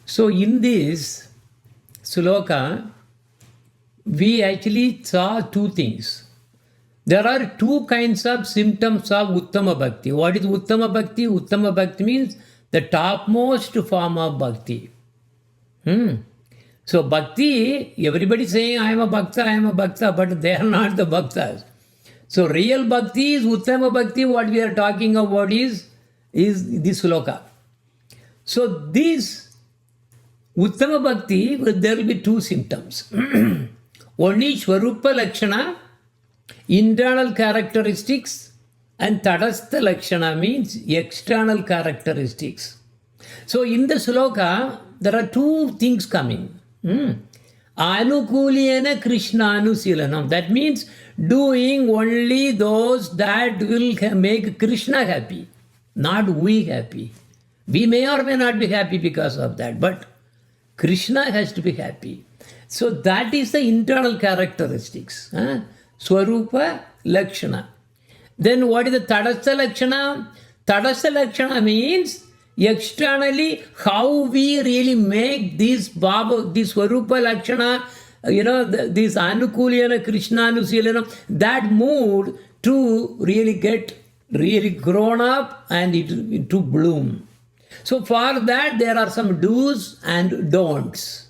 So in this sloka, we actually saw two things. There are two kinds of symptoms of Uttama Bhakti. What is Uttama Bhakti? Uttama Bhakti means the topmost form of Bhakti. So Bhakti, everybody saying I am a Bhakta, but they are not the Bhaktas. So real Bhakti is Uttama Bhakti. What we are talking about is this sloka. So this Uttama Bhakti, there will be two symptoms. One is Swarupa Lakshana, internal characteristics, and Tadastha Lakshana means external characteristics. So in the sloka, there are two things coming. Anukuliyana krishna anusilanam. That means doing only those that will make Krishna happy, not we happy. We may or may not be happy because of that, but Krishna has to be happy. So that is the internal characteristics. Swarupa Lakshana. Then what is the Tadastha Lakshana? Tadastha Lakshana means externally how we really make this Baba, this Swarupa Lakshana, this Anukuliyana, Krishna Anusilana, that mood to really get really grown up and it to bloom. So for that there are some do's and don'ts.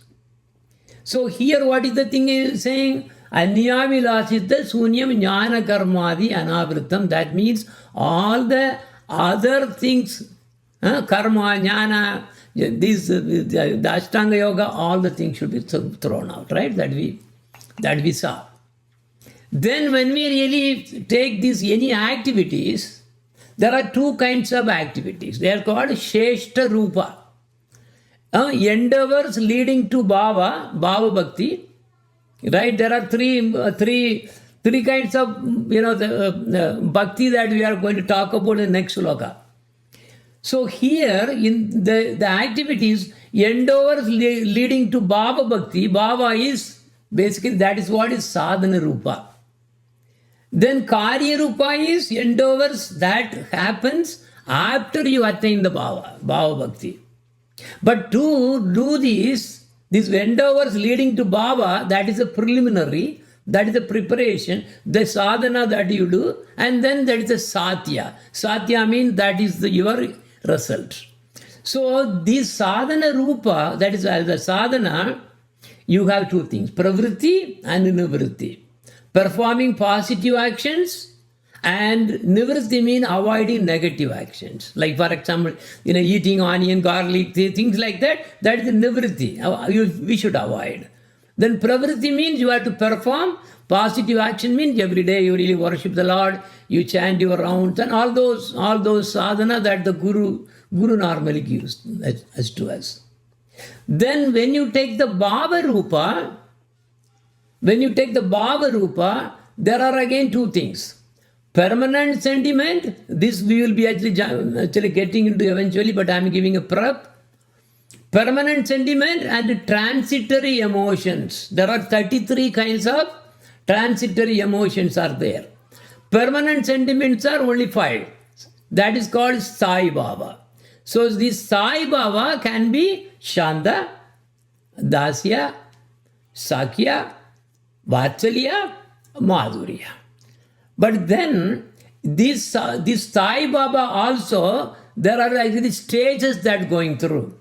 So here what is the thing is saying? Anyavilasita sunyam jnana karmadi anavritam. That means all the other things, karma, jnana, this, the Ashtanga Yoga, all the things should be thrown out, right? That we saw. Then when we really take these any activities, there are two kinds of activities. They are called Sheshta Rupa. Endeavors leading to Bhava Bhakti, right? There are three kinds of the Bhakti that we are going to talk about in the next sloka. So here in the activities, endeavors leading to Bhava Bhakti, Bhava is basically that is what is Sadhana Rupa. Then Karya Rupa is endeavors that happens after you attain the Bhava Bhakti. But to do these endeavors leading to Bhava, that is a preliminary, that is a preparation, the sadhana that you do, and then there is a satya. Satya means that is your result. So this sadhana rupa, that is the sadhana, you have two things, pravritti and nivritti. Performing positive actions, and nivritti means avoiding negative actions. Like for example, eating onion, garlic, things like that, that is the nivritti. We should avoid. Then pravritti means you have to perform. Positive action means every day you really worship the Lord, you chant your rounds, and all those sadhana that the Guru normally gives as to us. Then when you take the Bhava Rupa, there are again two things. Permanent sentiment, this we will be actually getting into eventually, but I am giving a prep. Permanent sentiment and transitory emotions. There are 33 kinds of transitory emotions are there. Permanent sentiments are only 5. That is called Sai Baba. So this Sai Baba can be Shanta, Dasya, Sakya, Vatsalya, Madhurya. But then this Sai Baba also, there are actually stages that going through.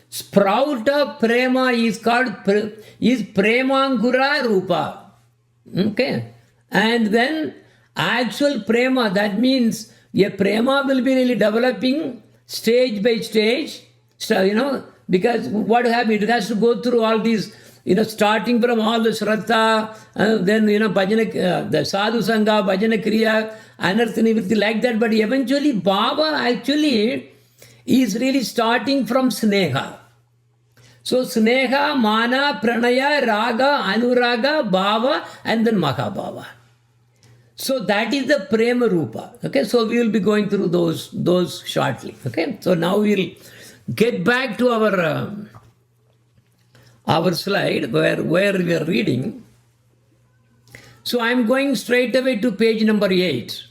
Sprout of prema is called Premangura Rupa. Okay. And then actual prema, that means a prema will be really developing stage by stage, because what happens, it has to go through all these, starting from all the Shraddha, then, Bhajana, the Sadhu Sangha, Bhajana Kriya, Anartha Nivritti, like that. But eventually, Bhava actually is really starting from Sneha. So, Sneha, Mana, Pranaya, Raga, Anuraga, Bhava, and then Mahabhava. So, that is the Prema Rupa. Okay, so we will be going through those shortly. Okay, so now we will get back to our slide where we are reading. So I am going straight away to page number 8.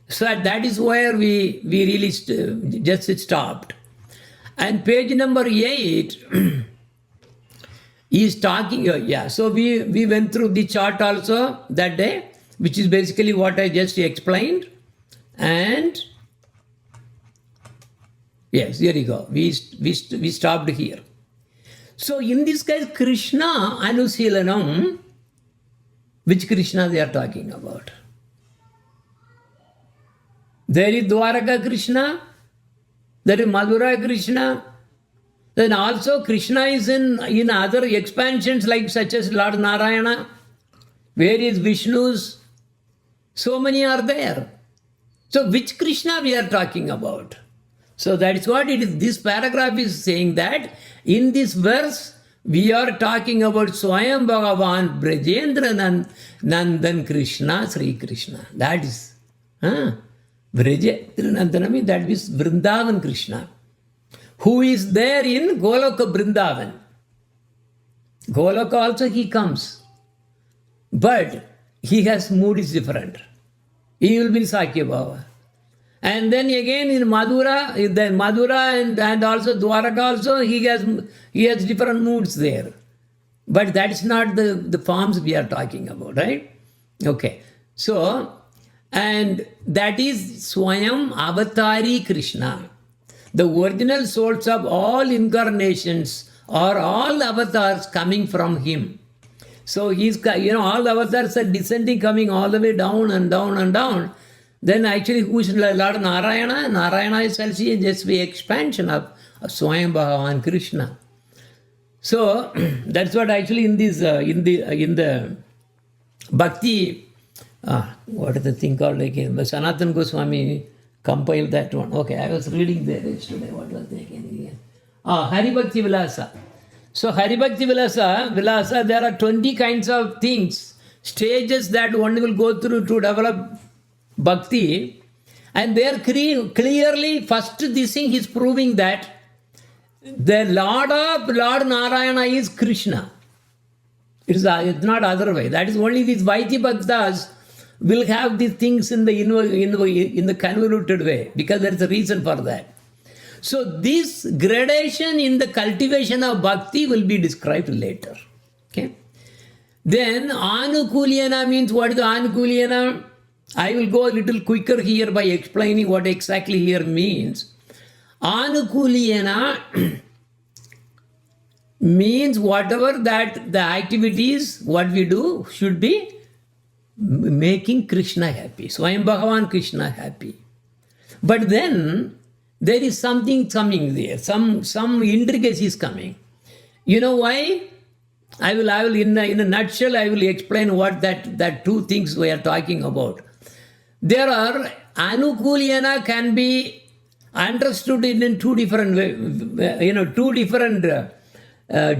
So that is where we really just stopped. And page number 8 is talking, so we went through the chart also that day, which is basically what I just explained. And yes, here you go. We stopped here. So in this case, Krishna Anusilanam, which Krishna they are talking about? There is Dwaraka Krishna, there is Madhura Krishna. Then also Krishna is in other expansions like such as Lord Narayana, various Vishnus. So many are there. So which Krishna we are talking about? So that is what it is. This paragraph is saying that in this verse we are talking about Swayam Bhagavan Brajendra Nandan Krishna Sri Krishna. That is Brajendra Nandanami, that is Vrindavan Krishna, who is there in Goloka Vrindavan. Goloka also he comes, but he has mood is different. He will be in Sakya Bhava. And then again in Madhura and also Dwaraka also he has different moods there. But that is not the forms we are talking about, right? Okay. So, and that is Swayam Avatari Krishna. The original source of all incarnations or all avatars coming from him. So he's, all the avatars are descending, coming all the way down and down and down. Then actually who is Lord Narayana? Narayana is also just the expansion of Swayam Bhagavan Krishna. So that's what actually in this in the Bhakti, what is the thing called again? Sanatana Goswami compiled that one. Okay, I was reading there yesterday. What was the again? Hari Bhakti Vilasa. So Hari Bhakti Vilasa, there are 20 kinds of things, stages that one will go through to develop Bhakti. And there clearly, first this thing is proving that the Lord of Lord Narayana is Krishna. It's not otherwise. That is only these Vaiti Bhaktas will have these things in the convoluted way, because there is a reason for that. So this gradation in the cultivation of bhakti will be described later. Okay. Then Anukulyana means, what is the Anukulyana? I will go a little quicker here by explaining what exactly here means. Anukulyana means whatever that the activities, what we do, should be making Krishna happy. Swayam Bhagavan Krishna happy. But then there is something coming there. Some intricacies coming. You know why? I will in a nutshell, I will explain what that two things we are talking about. There are Anukulyana can be understood in two different ways. Two different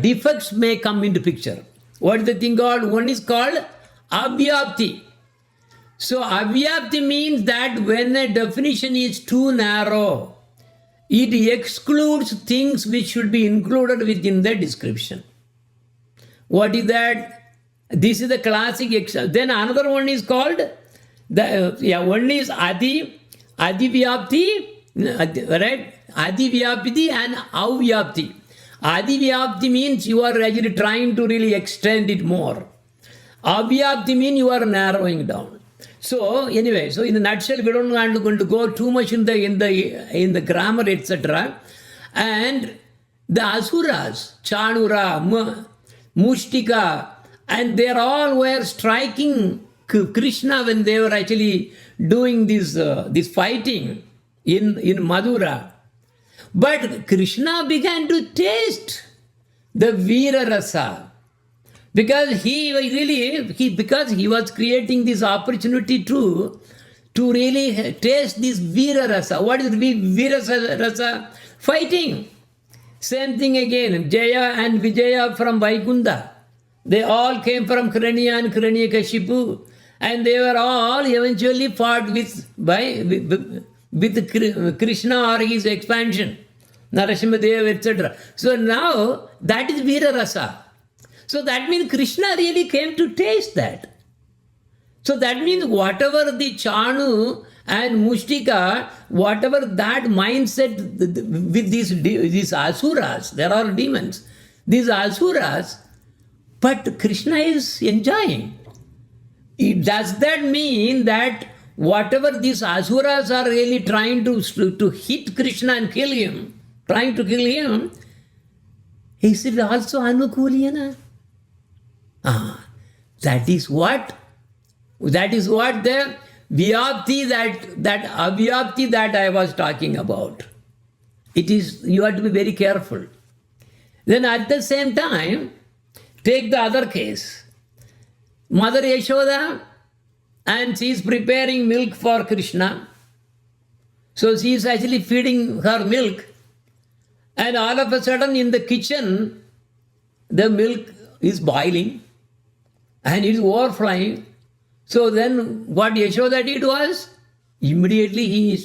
defects may come into picture. What is the thing called? One is called Avyapti. So Avyapti means that when a definition is too narrow, it excludes things which should be included within the description. What is that? This is the classic example. Then another one is called, one is Adivyapti, right? Adivyapti and Avyapti. Adivyapti means you are actually trying to really extend it more. Avyapti means you are narrowing down. So anyway, so in a nutshell, we don't want to go too much in the grammar, etc. And the Asuras, Chanura, Mushtika, and they all were striking Krishna when they were actually doing this fighting in Madhura. But Krishna began to taste the Veera Rasa. Because he was creating this opportunity to really taste this Veera Rasa. What is Veera Rasa? Fighting. Same thing again. Jaya and Vijaya from Vaikunta. They all came from Krishna and Hiranyakashipu. And they were all eventually fought with Krishna or his expansion. Narasimhadev, etc. So now that is Veera Rasa. So that means Krishna really came to taste that. So that means whatever the Chanu and Mushtika, whatever that mindset with these asuras, there are demons, these asuras, but Krishna is enjoying. Does that mean that whatever these asuras are really trying to hit Krishna and kill him, trying to kill him, is it also anukuliyana? That is what the vyapti, that avyapti that I was talking about. It is, you have to be very careful. Then at the same time, take the other case. Mother Yashoda, and she is preparing milk for Krishna. So she is actually feeding her milk. And all of a sudden in the kitchen, the milk is boiling and it is overflowing. So then what Yashoda did was, immediately he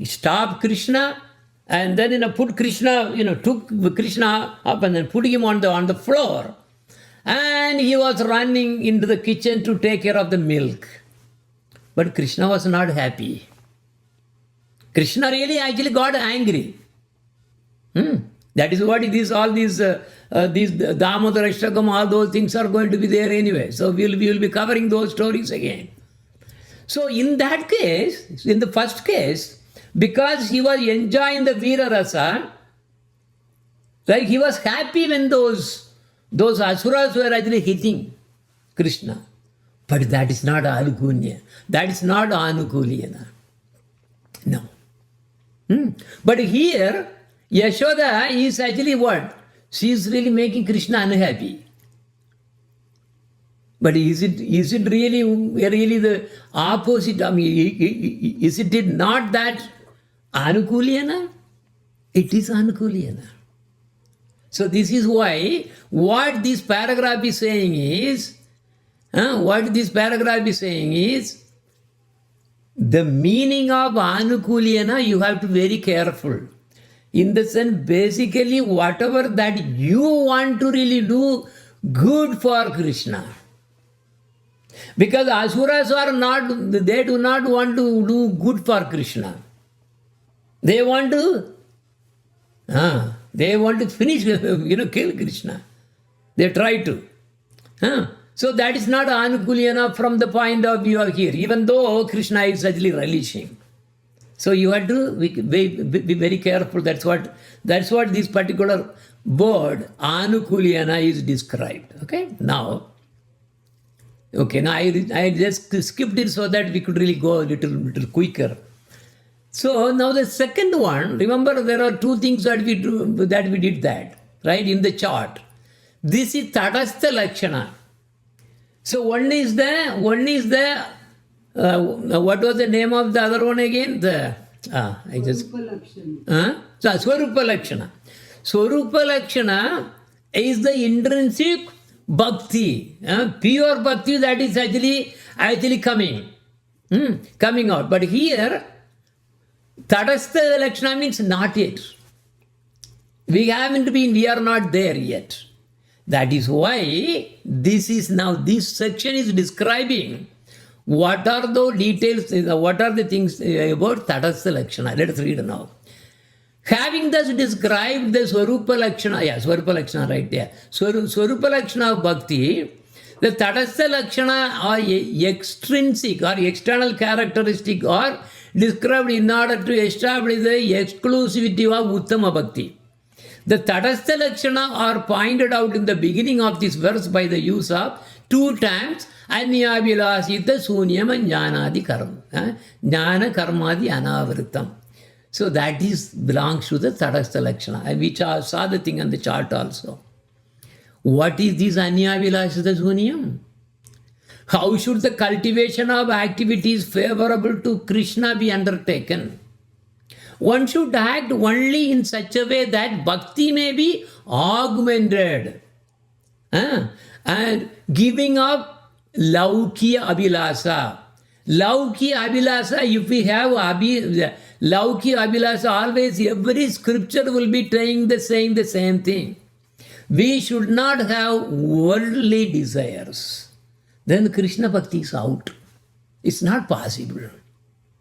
stopped Krishna and then put Krishna, took Krishna up and then put him on the floor. And he was running into the kitchen to take care of the milk. But Krishna was not happy. Krishna really actually got angry. That is what it is. All these Damodara Ashtakam, all those things are going to be there anyway. So we will be covering those stories again. So in that case, in the first case, because he was enjoying the Veera Rasa, like he was happy when those asuras were actually hitting Krishna. But that is not anukulya. That is not anukuliyana. No. But here, Yashoda is actually what? She is really making Krishna unhappy. But is it really the opposite? I mean, is it not that anukuliyana? It is anukuliyana. So this is why what this paragraph is saying is, the meaning of anukuliyana, you have to be very careful. In the sense, basically, whatever that you want to really do good for Krishna. Because asuras they do not want to do good for Krishna. They want to finish, kill Krishna. They try to. So that is not anukuliyana from the point of view of here, even though Krishna is actually relishing. So you have to be very careful. That's what this particular word anukuliyana is described. Now I just skipped it so that we could really go a little quicker. So now the second one, remember there are two things that we did that, right, in the chart. This is Tadastha Lakshana. So one is the what was the name of the other one again? Swarupa Lakshana. Swarupa Lakshana is the intrinsic bhakti, pure bhakti that is actually coming out. But here, Tadastha Lakshana means not yet. We are not there yet. That is why this section is describing what are the details, what are the things about Tadastha Lakshana. Let us read now. Having thus described the Swarupa Lakshana, Swarupa Lakshana right there. Swarupa Lakshana of Bhakti, the Tadastha Lakshana are extrinsic or external characteristic are described in order to establish the exclusivity of Uttama Bhakti. The Tadastha Lakshana are pointed out in the beginning of this verse by the use of two terms, Anyabhilasita Sunyam and Jnanadi Karma. Jnana Karmadi Anavritam. So that belongs to the Tadastha Lakshana. And we saw the thing on the chart also. What is this Anyabhilasita Sunyam? How should the cultivation of activities favorable to Krishna be undertaken? One should act only in such a way that bhakti may be augmented. And giving up Laukya Abhilasa. Laukya Abhilasa, if we have Laukya Abhilasa, always every scripture will be saying the same thing. We should not have worldly desires. then Krishna Bhakti is out. It's not possible.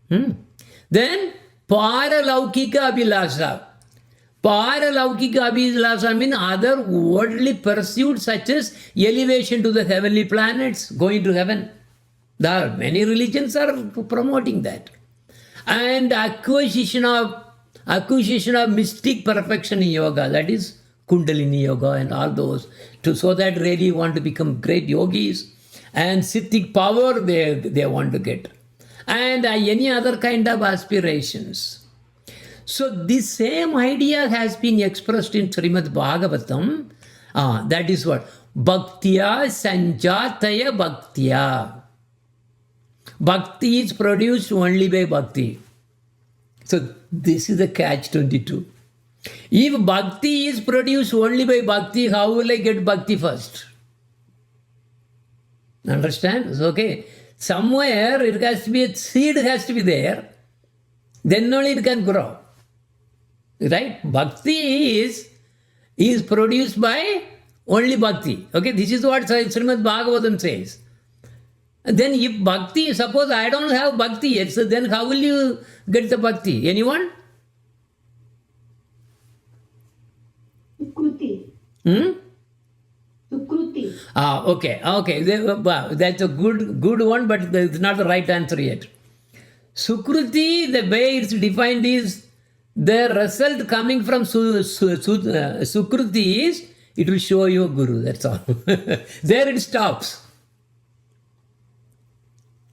Then Paralaukika Abhilasa. Paralaukika Abhilasa means other worldly pursuits such as elevation to the heavenly planets, going to heaven. There are many religions are promoting that. And acquisition of mystic perfection in yoga, that is Kundalini yoga and all those, so that really you want to become great yogis, and Siddhic power they want to get, and any other kind of aspirations. So this same idea has been expressed in Srimad Bhagavatam. That is what? Bhaktiya Sanjataya Bhaktiya. Bhakti is produced only by bhakti. So this is the catch-22. If bhakti is produced only by bhakti, how will I get bhakti first? Understand? It's okay. Somewhere it has to be, a seed has to be there. Then only it can grow. Right? Bhakti is produced by only bhakti. Okay, this is what Srimad Bhagavatam says. Then if bhakti, suppose I don't have bhakti yet, so then how will you get the bhakti? Anyone? Sukruti. Sukruti. Okay. That's a good one, but it's not the right answer yet. Sukruti, the way it's defined is the result coming from Sukruti is, it will show you a guru, that's all. There it stops.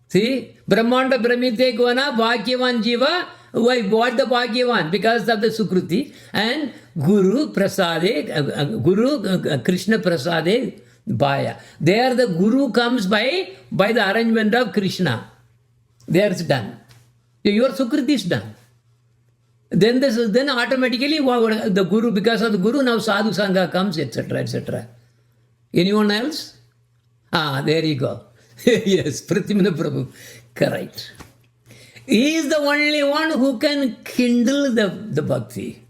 See, Brahmanda Brahmite Gwana, Bhagyavan Jiva. Why? What the Bhagyavan? Because of the Sukruti. And Guru Prasade, Guru Krishna Prasade Bhaya. There the Guru comes by the arrangement of Krishna. There it's done. Your Sukruti is done. Then automatically the Guru, because of the Guru, now Sadhu Sangha comes, etc., etc. Anyone else? There you go. Yes, Pratimana Prabhu. Correct. He is the only one who can kindle the bhakti.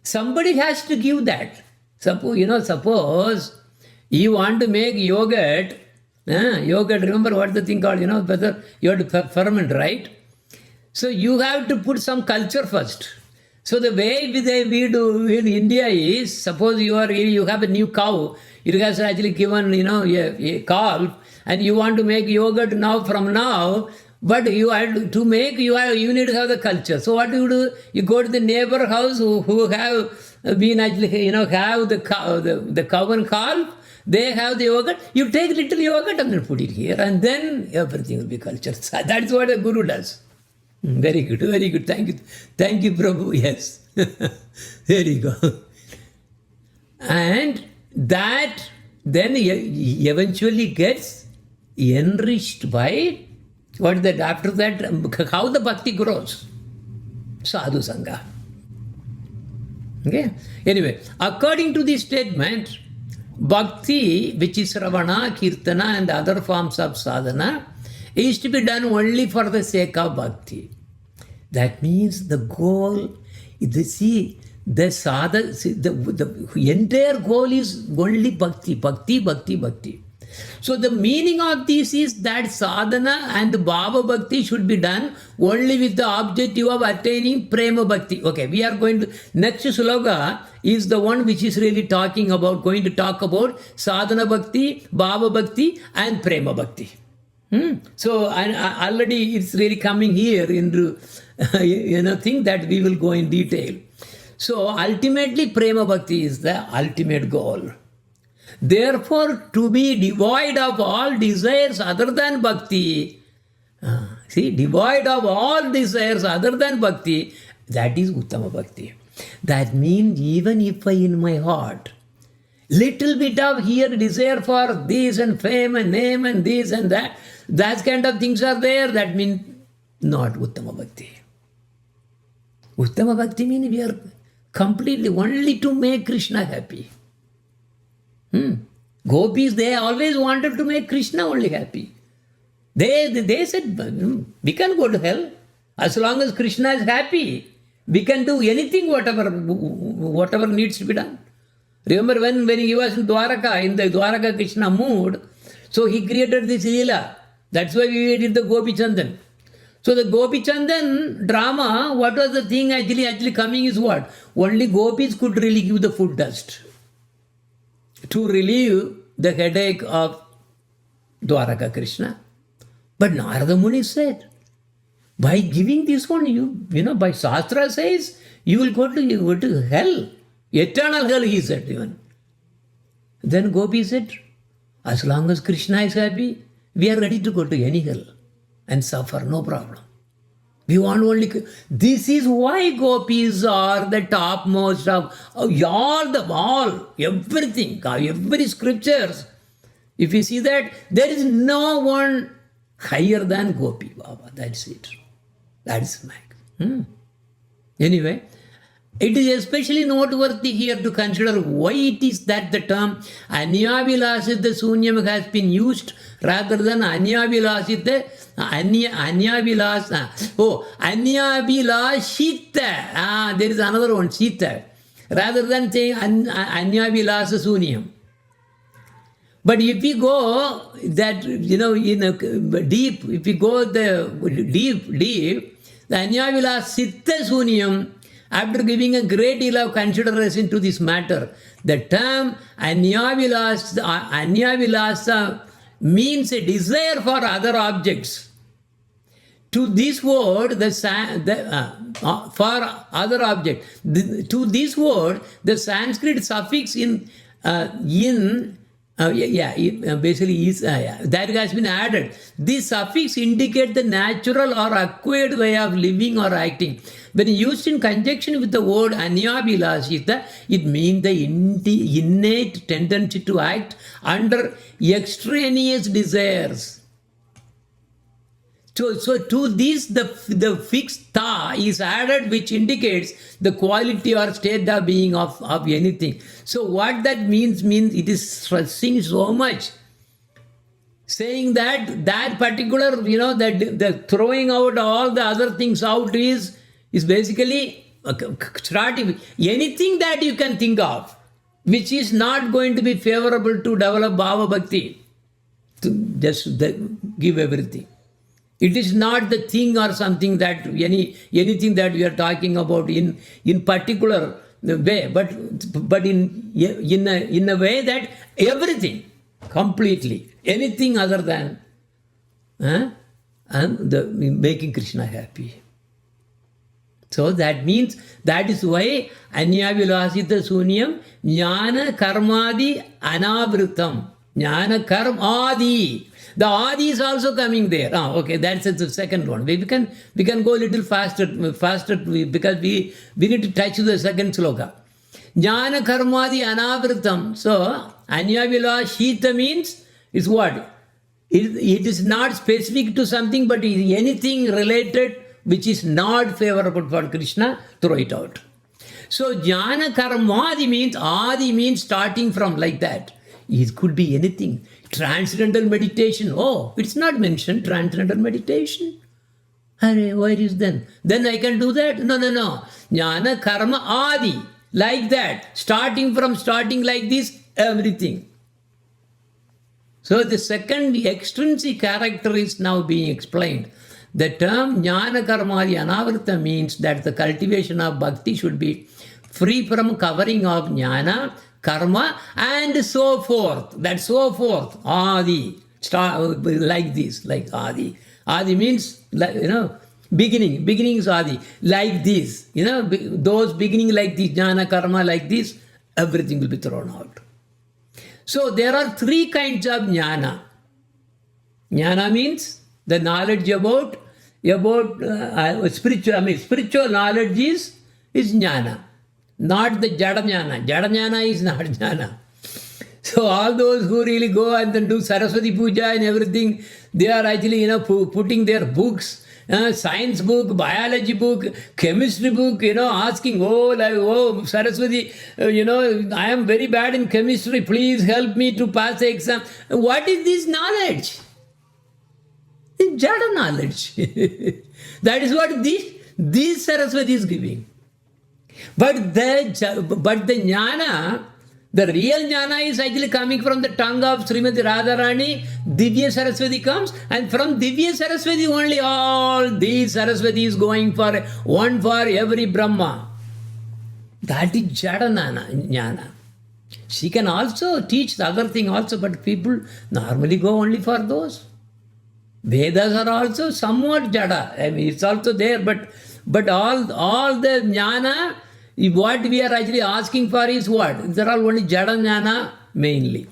Somebody has to give that. Suppose you want to make yogurt, remember what the thing called, whether you have to ferment, right? So you have to put some culture first. So the way we do in India is, suppose you have a new cow, it has actually given, a calf, and you want to make yogurt from now, but you need to have the culture. So what do? You go to the neighbor house who have been actually, have the cow and calf, they have the yogurt, you take little yogurt and then put it here, and then everything will be culture. So that's what a guru does. Very good, very good. Thank you, Prabhu. Yes. There you go. And that then eventually gets enriched by after that, how the bhakti grows. Sadhu Sangha. Okay. Anyway, according to this statement, bhakti, which is Ravana, Kirtana, and other forms of sadhana, is to be done only for the sake of bhakti. That means the goal, the entire goal is only bhakti, bhakti, bhakti, bhakti. So the meaning of this is that sadhana and bhava bhakti should be done only with the objective of attaining prema bhakti. Okay, we are going to, next sloka is the one which is really going to talk about sadhana bhakti, bhava bhakti, and prema bhakti. So already it's really coming here into thing that we will go in detail. So ultimately prema bhakti is the ultimate goal. Therefore, to be devoid of all desires other than bhakti, devoid of all desires other than bhakti, that is Uttama Bhakti. That means even if I in my heart, little bit of here desire for this and fame and name and this and that kind of things are there, that means not Uttama Bhakti. Uttama Bhakti means we are completely only to make Krishna happy. Gopis, they always wanted to make Krishna only happy. They said, we can go to hell. As long as Krishna is happy, we can do anything, whatever needs to be done. Remember when he was in Dwaraka, in the Dwaraka Krishna mood, So he created this Leela. That's why we did the Gopi Chandan. So the Gopi Chandan drama, what was the thing actually coming is what? Only gopis could really give the food dust to relieve the headache of Dwaraka Krishna. But Narada Muni said, by giving this one, you know, by Shastra says, you will go to hell. Eternal hell, he said even. Then Gopi said, as long as Krishna is happy, we are ready to go to any hell and suffer, no problem. We want only... This is why gopis are the topmost of everything, every scriptures. If you see that, there is no one higher than Gopi Baba. That's it. That's my... Anyway, it is especially noteworthy here to consider why it is that the term Anyavilasita Sunyam has been used rather than Anyavilasita Anyavilashita. There is another one, Sita, rather than saying Anyavilasa Sunyam. But if we go that, in a deep, if we go the deep, the Anyavilasita Sunyam, after giving a great deal of consideration to this matter, the term Anyavilasa means a desire for other objects. To this word, for other object. To this word, the Sanskrit suffix basically is that has been added. This suffix indicates the natural or acquired way of living or acting. When used in conjunction with the word Anyavilashita, it means the innate tendency to act under extraneous desires. So to this, the fixed ta is added, which indicates the quality or state of being of anything. So what that means it is stressing so much, saying that particular, that the throwing out all the other things out is basically starting anything that you can think of, which is not going to be favorable to develop Bhava Bhakti, to just give everything. It is not the thing or something that anything that we are talking about in particular way, but in a way that everything completely, anything other than making Krishna happy. So that means, that is why Anyavilasita Sunyam Jnana Karmadi Anavritam. Jnana Karmadi. The Adi is also coming there. Okay, that's the second one. We can go a little faster because we need to touch the second sloka. Jnana Karmadi Anavritam. So, Anyavilashita means, is what? It is not specific to something, but anything related which is not favorable for Krishna, throw it out. So, Jnana Karmadi means, Adi means starting from like that. It could be anything. Transcendental meditation. Oh, it's not mentioned, transcendental meditation. Where is then? Then I can do that? No. Jnana Karma Adi. Like that. Starting like this, everything. So the second extrinsic character is now being explained. The term Jnana Karmadi Anavrita means that the cultivation of bhakti should be free from covering of jnana, karma, and so forth. That so forth. Adi. Like this, like Adi. Adi means, beginning. Beginning is Adi. Like this. Those beginning like this, jnana, karma, like this, everything will be thrown out. So there are three kinds of jnana. Jnana means the knowledge about spiritual knowledge is jnana, not the jada jnana. Jada jnana is not jnana. So all those who really go and then do Saraswati Puja and everything, they are actually, putting their books, science book, biology book, chemistry book, asking, oh, Saraswati, I am very bad in chemistry, please help me to pass the exam. What is this knowledge? It's jada knowledge. That is what this Saraswati is giving. But the jnana, the real jnana is actually coming from the tongue of Srimati Radharani, Divya Saraswati comes, and from Divya Saraswati only all these Saraswati is going for one for every Brahma. That is Jada Jnana. She can also teach the other thing also, but people normally go only for those. Vedas are also somewhat Jada. I mean, it's also there, but all the Jnana, what we are actually asking for is what? There are only Jada Jnana mainly.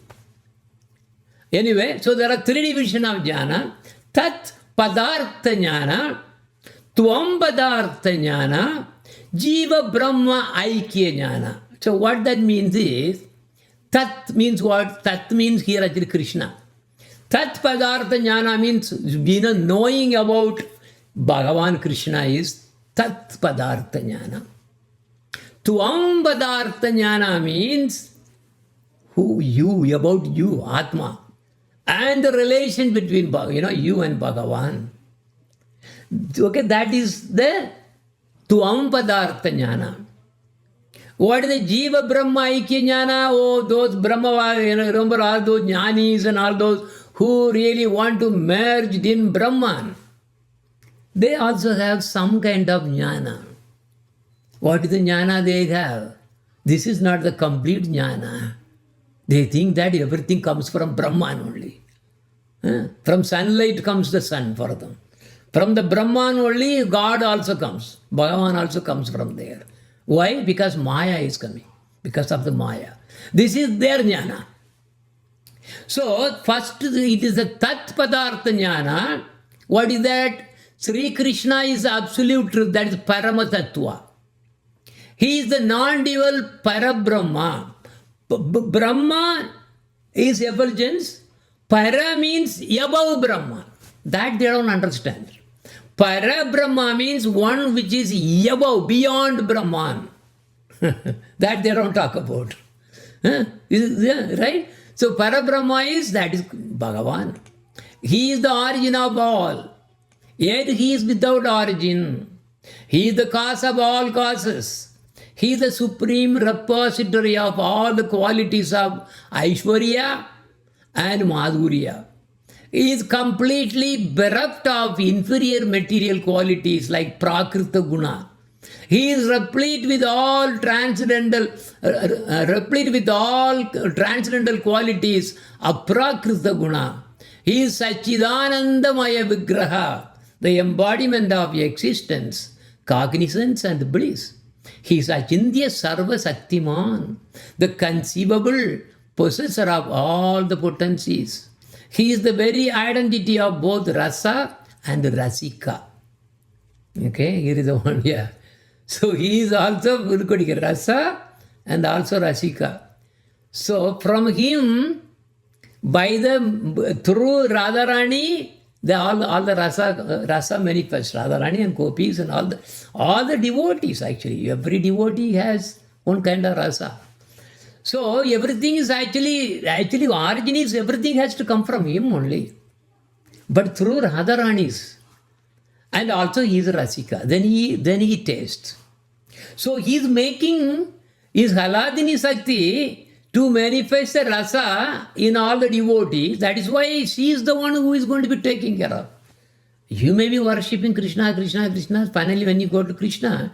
Anyway, so there are three divisions of Jnana. Tat Padartha Jnana, Tvam Padartha Jnana, Jiva Brahma Aikya Jnana. So what that means is, Tat means what? Tat means here actually Krishna. Tat Padartha Jnana means, knowing about Bhagavan Krishna is Tat Padartha Jnana. Tvam Padartha Jnana means who you, about you, Atma. And the relation between you and Bhagavan. Okay, that is the Tvam Padartha Jnana. What is the Jiva Brahma Aikya Jnana? Oh, those Brahma, remember all those Jnanis and all those who really want to merge in Brahman. They also have some kind of Jnana. What is the Jnana they have? This is not the complete Jnana. They think that everything comes from Brahman only. From sunlight comes the sun for them. From the Brahman only, God also comes. Bhagavan also comes from there. Why? Because Maya is coming. Because of the Maya. This is their Jnana. So, first it is the Tat Padartha Jnana. What is that? Sri Krishna is absolute truth. That is Parama-tattva. He is the non-dual Parabrahma. Brahma is effulgence. Para means above Brahma. That they don't understand. Para Brahma means one which is above, beyond Brahman. That they don't talk about. Right? So Para Brahma that is Bhagavan. He is the origin of all. Yet he is without origin. He is the cause of all causes. He is the supreme repository of all the qualities of Aishwarya and Madhurya. He is completely bereft of inferior material qualities like Prakrita Guna. He is replete with all transcendental qualities of Prakrita Guna. He is Sachidanandamaya Vigraha, the embodiment of existence, cognizance and bliss. He is Achintya Sarva Saktiman, the conceivable possessor of all the potencies. He is the very identity of both Rasa and Rasika. Okay, here is the one, yeah. So he is also Rasa and also Rasika. So from him, through Radharani, all the rasa manifest, Radharani and Gopis and all the devotees actually. Every devotee has one kind of rasa. So everything is actually origin is everything has to come from him only. But through Radharani's, and also he is Rasika. Then he tastes. So he is making his Haladini Sakti to manifest the rasa in all the devotees. That is why she is the one who is going to be taking care of. You may be worshipping Krishna. Finally, when you go to Krishna,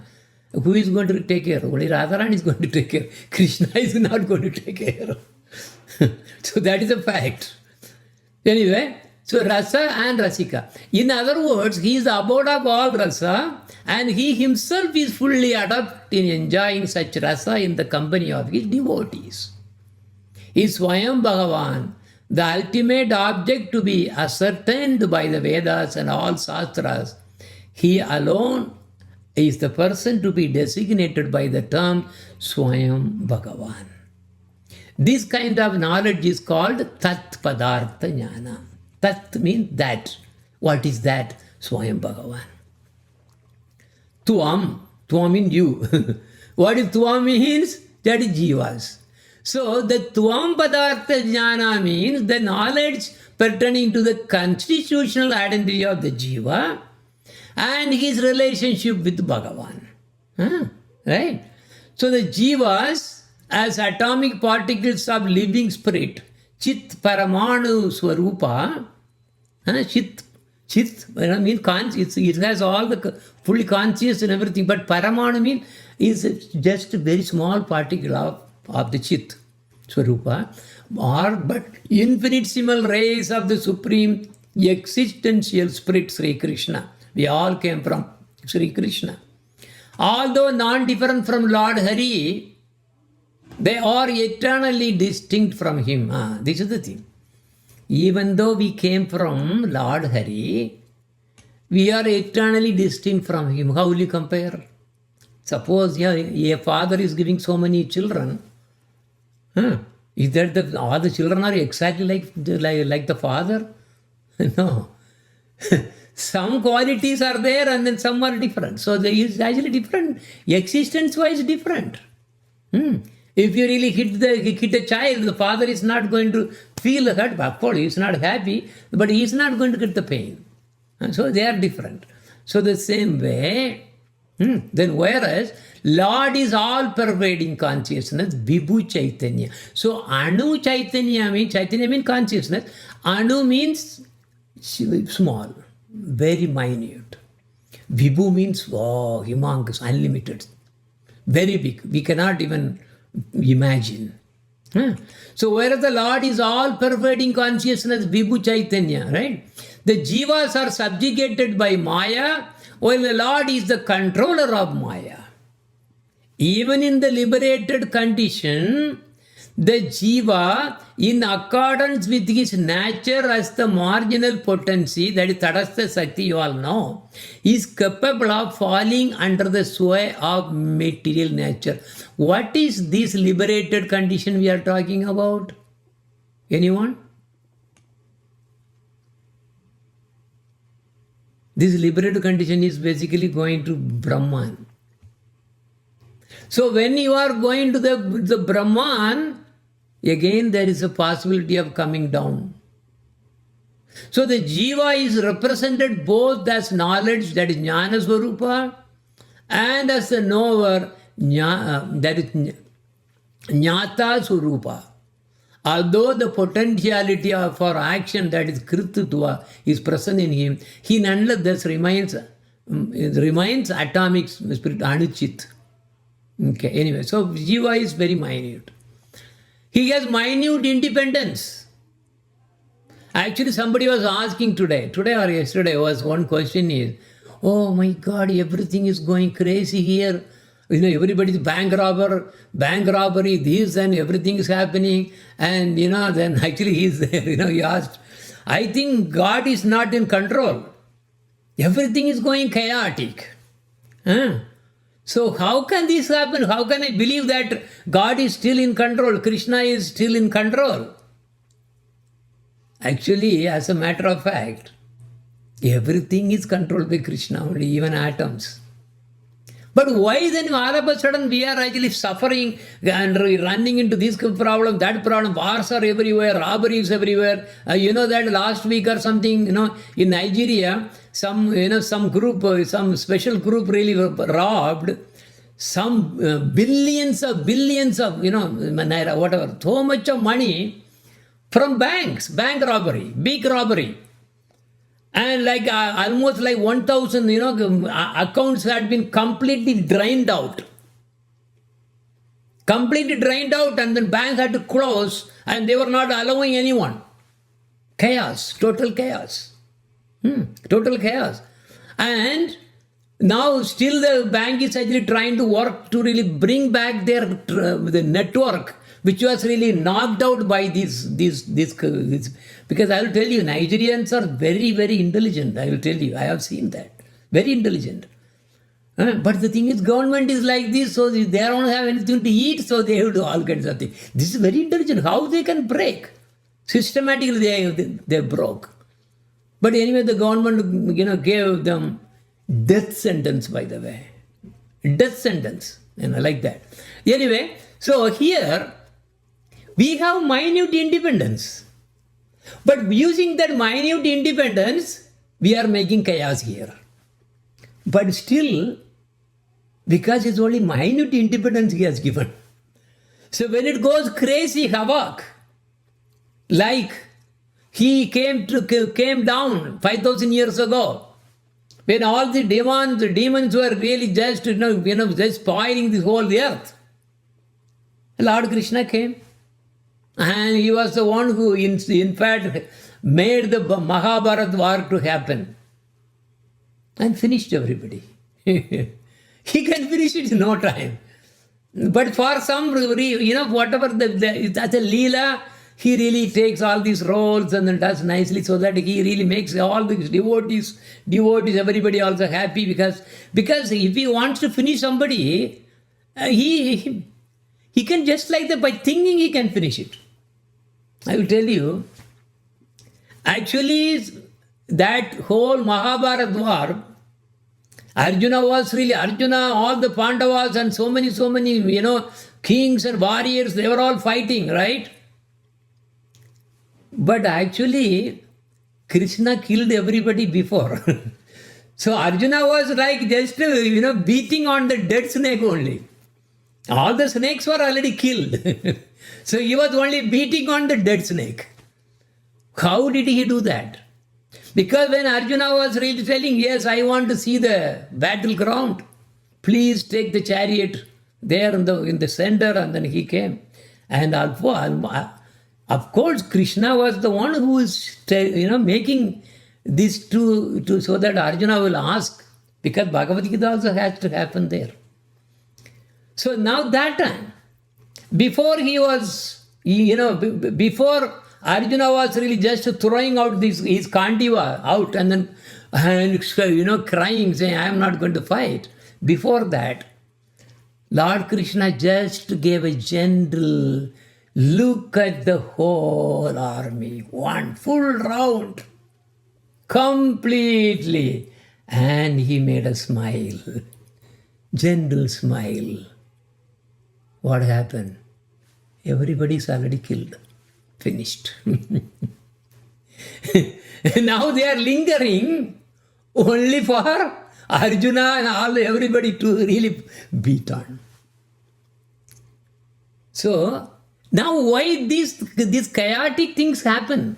who is going to take care? Only Radharani is going to take care. Krishna is not going to take care. So that is a fact. Anyway, so rasa and rasika. In other words, he is the abode of all rasa, and he himself is fully adept in enjoying such rasa in the company of his devotees. He is Swayam Bhagavan, the ultimate object to be ascertained by the Vedas and all Shastras. He alone is the person to be designated by the term Swayam Bhagavan. This kind of knowledge is called Tat Padartha Jnana. Tat means that. What is that? Swayam Bhagavan. Tuam means you. What is Tuam means? That is Jivas. So the Tvam Padartha Jnana means the knowledge pertaining to the constitutional identity of the Jiva and his relationship with Bhagavan. Right? So the Jivas as atomic particles of living spirit, Chit Paramanu Swarupa, Chit, it has all the fully conscious and everything, but Paramanu means is just a very small particle of the Chit Swarupa, but infinitesimal rays of the Supreme existential Spirit Sri Krishna. We all came from Sri Krishna. Although non-different from Lord Hari, they are eternally distinct from him. This is the thing. Even though we came from Lord Hari, we are eternally distinct from him. How will you compare? Suppose a father is giving so many children. Is that all the children are exactly like the father? No. Some qualities are there and then some are different. So there is actually different. Existence-wise different. If you really hit a child, the father is not going to feel hurt. Of course, he is not happy, but he is not going to get the pain. So they are different. So the same way, then whereas Lord is all-pervading consciousness, Vibhu Chaitanya. So Anu Chaitanya means consciousness. Anu means small, very minute. Vibhu means humongous, unlimited, very big. We cannot even imagine. So whereas the Lord is all-pervading consciousness, Vibhu Chaitanya, right? The jivas are subjugated by Maya, while the Lord is the controller of Maya. Even in the liberated condition, the jiva, in accordance with his nature as the marginal potency, that is Tadastha Sakti, you all know, is capable of falling under the sway of material nature. What is this liberated condition we are talking about? Anyone? This liberated condition is basically going to Brahman. So when you are going to the Brahman, again there is a possibility of coming down. So the jiva is represented both as knowledge, that is Jnana Swarupa, and as the knower, that is Jnata Swarupa. Although the potentiality for action, that is Kritutva, is present in him, he nonetheless remains atomic spirit, Anuchit. Okay, anyway, so jiva is very minute. He has minute independence. Actually, somebody was asking today or yesterday was one question is, oh my God, everything is going crazy here. Everybody's bank robbery, this and everything is happening. And, then actually he's there, he asked, I think God is not in control. Everything is going chaotic. So how can this happen? How can I believe that God is still in control? Krishna is still in control? Actually, as a matter of fact, everything is controlled by Krishna, only even atoms. But why then all of a sudden we are actually suffering and running into this problem, that problem, wars are everywhere, robberies everywhere. That last week or something, in Nigeria, some group, some special group really robbed some billions of, naira, whatever, so much of money from banks, bank robbery, big robbery. And almost 1,000, accounts had been completely drained out. And then banks had to close and they were not allowing anyone. Chaos, total chaos. Total chaos. And now still the bank is actually trying to work to really bring back the network, which was really knocked out by this. Because I will tell you, Nigerians are very, very intelligent. I will tell you, I have seen that. Very intelligent. But the thing is, government is like this, so they don't have anything to eat, so they have to do all kinds of things. This is very intelligent. How they can break? Systematically, they broke. But anyway, the government, gave them death sentence, by the way. Death sentence, like that. Anyway, so here, we have minute independence. But using that minute independence, we are making chaos here. But still, because it's only minute independence he has given. So when it goes crazy havoc, Like he came down 5,000 years ago, when all the demons were really just, just spoiling the whole earth. Lord Krishna came, and he was the one who, in fact, made the Mahabharata war to happen and finished everybody. He can finish it in no time. But for some reason, whatever that's a Leela, he really takes all these roles and then does nicely, so that he really makes all these devotees, everybody also happy, because if he wants to finish somebody, he can, just like that, by thinking he can finish it. I will tell you, actually, that whole Mahabharata war, Arjuna, all the Pandavas and so many, kings and warriors, they were all fighting, right? But actually, Krishna killed everybody before. So Arjuna was like just, beating on the dead snake only. All the snakes were already killed. So he was only beating on the dead snake. How did he do that? Because when Arjuna was really telling, yes, I want to see the battleground, please take the chariot there in the center, and then he came. And of course, Krishna was the one who is, making this to so that Arjuna will ask, because Bhagavad Gita also has to happen there. So now that time, before he was, before Arjuna was really just throwing out his Kandiva out and then crying, saying, I am not going to fight. Before that, Lord Krishna just gave a gentle look at the whole army, one full round, completely, and he made a smile, gentle smile. What happened? Everybody's already killed. Finished. Now they are lingering only for Arjuna and everybody to really beat on. So now why these chaotic things happen?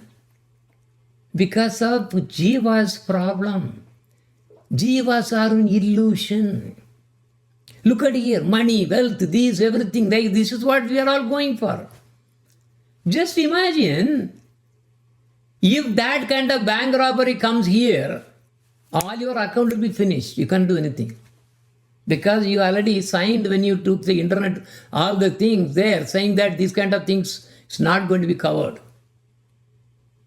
Because of Jiva's problem. Jivas are an illusion. Look at here, money, wealth, these, everything. This is what we are all going for. Just imagine if that kind of bank robbery comes here, all your account will be finished. You can't do anything. Because you already signed when you took the internet, all the things there, saying that these kind of things is not going to be covered.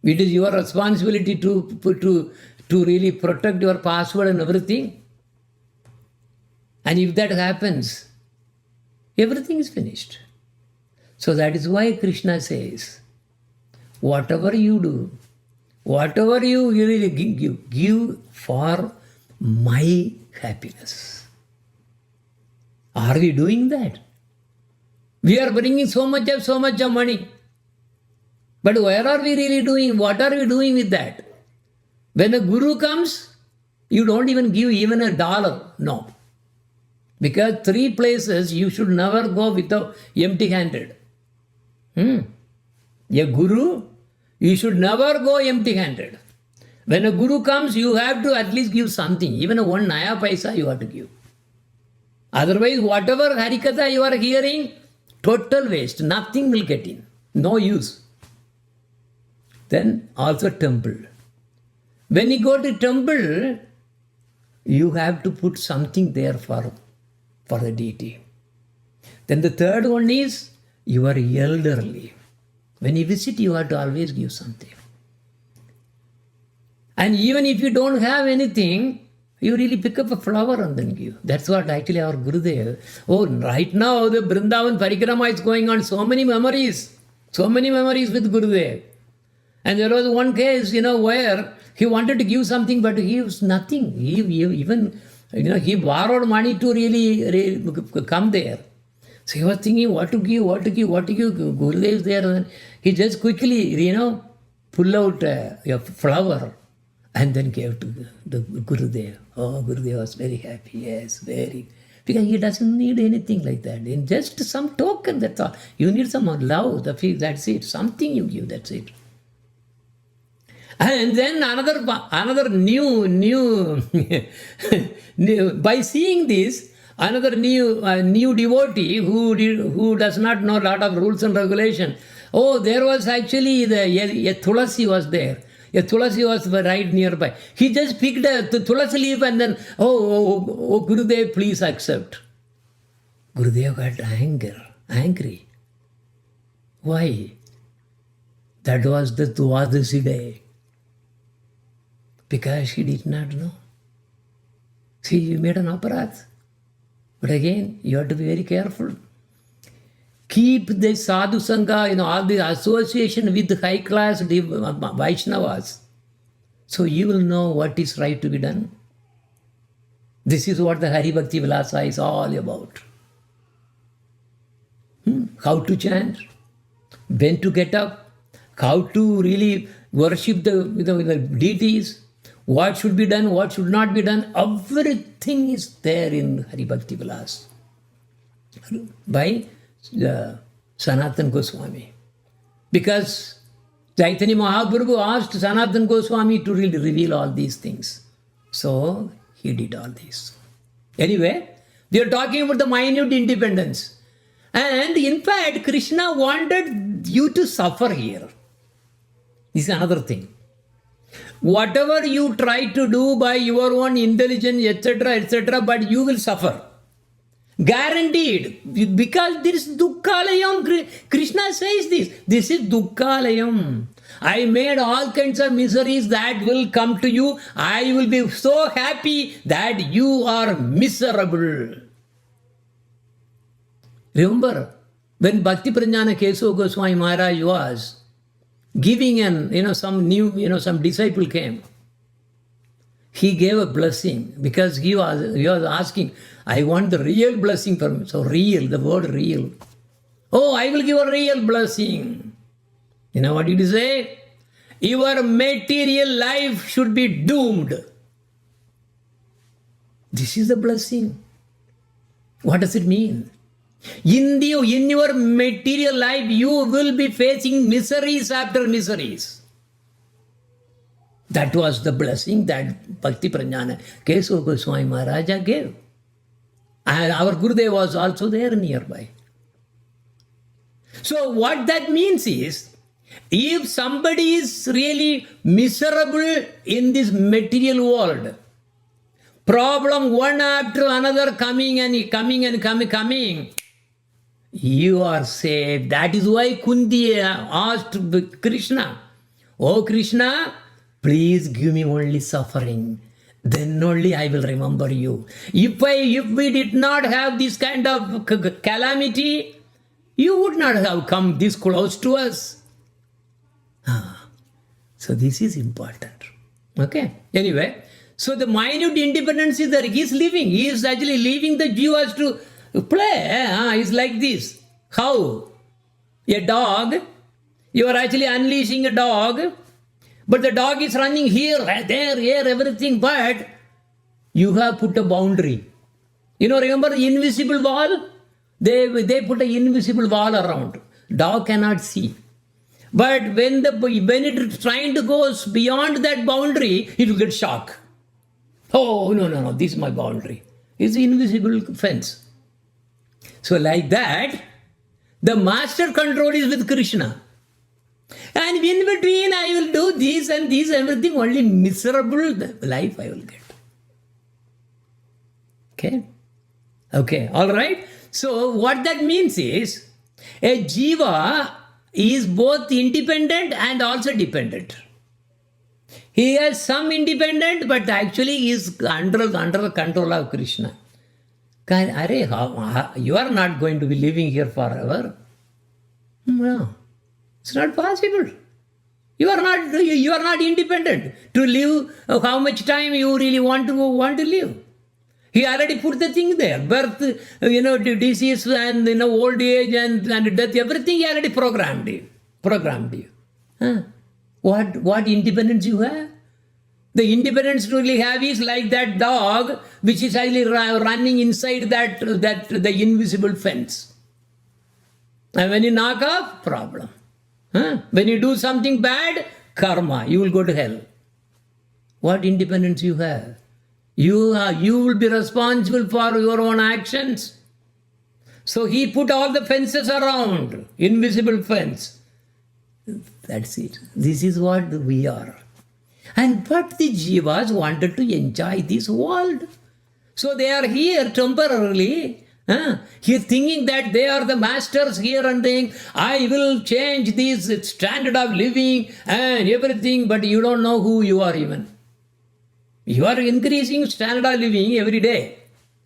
It is your responsibility to really protect your password and everything. And if that happens, everything is finished. So that is why Krishna says, whatever you do, whatever you really give for my happiness. Are we doing that? We are bringing so much of money. But where are we really doing? What are we doing with that? When a guru comes, you don't even give even $1. No. Because 3 places you should never go without empty-handed. A guru, you should never go empty-handed. When a guru comes, you have to at least give something. Even 1 naya paisa you have to give. Otherwise, whatever harikatha you are hearing, total waste. Nothing will get in. No use. Then also temple. When you go to temple, you have to put something there for the deity. Then the third one is, you are elderly. When you visit, you have to always give something. And even if you don't have anything, you really pick up a flower and then give. That's what actually our Gurudev. Oh, right now the Vrindavan Parikrama is going on. So many memories with Gurudev. And there was one case, where he wanted to give something, but he gives nothing. He borrowed money to really come there. So he was thinking what to give. Gurudev is there. And he just quickly, pull out a flower and then gave to the Gurudev. Oh, Gurudev was very happy. Yes, very, Because he doesn't need anything like that. In just some token, that's all. You need some love, that's it. Something you give, that's it. And then another new by seeing this, another new devotee who does not know a lot of rules and regulation. Oh, there was actually a tulasi was there. A tulasi was right nearby. He just picked a tulasi leaf and then, oh, Gurudev, please accept. Gurudev got angry. Why? That was the Dwadasi day. Because he did not know. See, you made an aparadh. But again, you have to be very careful. Keep the sadhu sangha, all the association with the high class Vaishnavas. So you will know what is right to be done. This is what the Hari Bhakti Vilasa is all about. How to chant, when to get up, how to really worship the deities, what should be done, what should not be done. Everything is there in Hari Bhakti Vilasa by Sanatana Goswami. Because Chaitanya Mahaprabhu asked Sanatana Goswami to really reveal all these things. So he did all this. Anyway, we are talking about the minute independence. And in fact, Krishna wanted you to suffer here. This is another thing. Whatever you try to do by your own intelligence, etc., but you will suffer. Guaranteed. Because this is Dukkhalayam. Krishna says this. This is Dukkhalayam. I made all kinds of miseries that will come to you. I will be so happy that you are miserable. Remember, when Bhakti Pranjana Kesava Goswami Maharaj was giving some disciple came. He gave a blessing because he was asking, I want the real blessing from him. So real, the word real. Oh, I will give a real blessing. You know what did he say? Your material life should be doomed. This is the blessing. What does it mean? In your material life, you will be facing miseries after miseries. That was the blessing that Bhakti Pranjana Kesava Goswami Maharaja gave. And our Gurudev was also there nearby. So what that means is, if somebody is really miserable in this material world, problem one after another coming, you are saved. That is why Kunti asked Krishna, oh Krishna, please give me only suffering. Then only I will remember you. If we did not have this kind of calamity, you would not have come this close to us. So this is important. Okay. Anyway, so the minute independence is there. He is living. He is actually leaving the jivas to play. It's like this. How? A dog, you are actually unleashing a dog, but the dog is running here, there, here, everything, but you have put a boundary. Remember the invisible wall? They put an invisible wall around. Dog cannot see. But when it is trying to go beyond that boundary, it will get shocked. Oh, no, this is my boundary. It's an invisible fence. So like that, the master control is with Krishna. And in between, I will do this and this, everything, only miserable life I will get. Okay, all right. So what that means is, a jiva is both independent and also dependent. He has some independent, but actually he is under the control of Krishna. You are not going to be living here forever. No, it's not possible. You are not independent to live how much time you really want to live. He already put the thing there. Birth, disease and old age and death, everything he already programmed you. What independence you have? The independence really have is like that dog which is actually running inside that the invisible fence. And when you knock off, problem. When you do something bad, karma, you will go to hell. What independence you have? You will be responsible for your own actions. So he put all the fences around, invisible fence. That's it. This is what we are. But the jivas wanted to enjoy this world. So they are here temporarily. He thinking that they are the masters here and saying, I will change this standard of living and everything, but you don't know who you are even. You are increasing standard of living every day.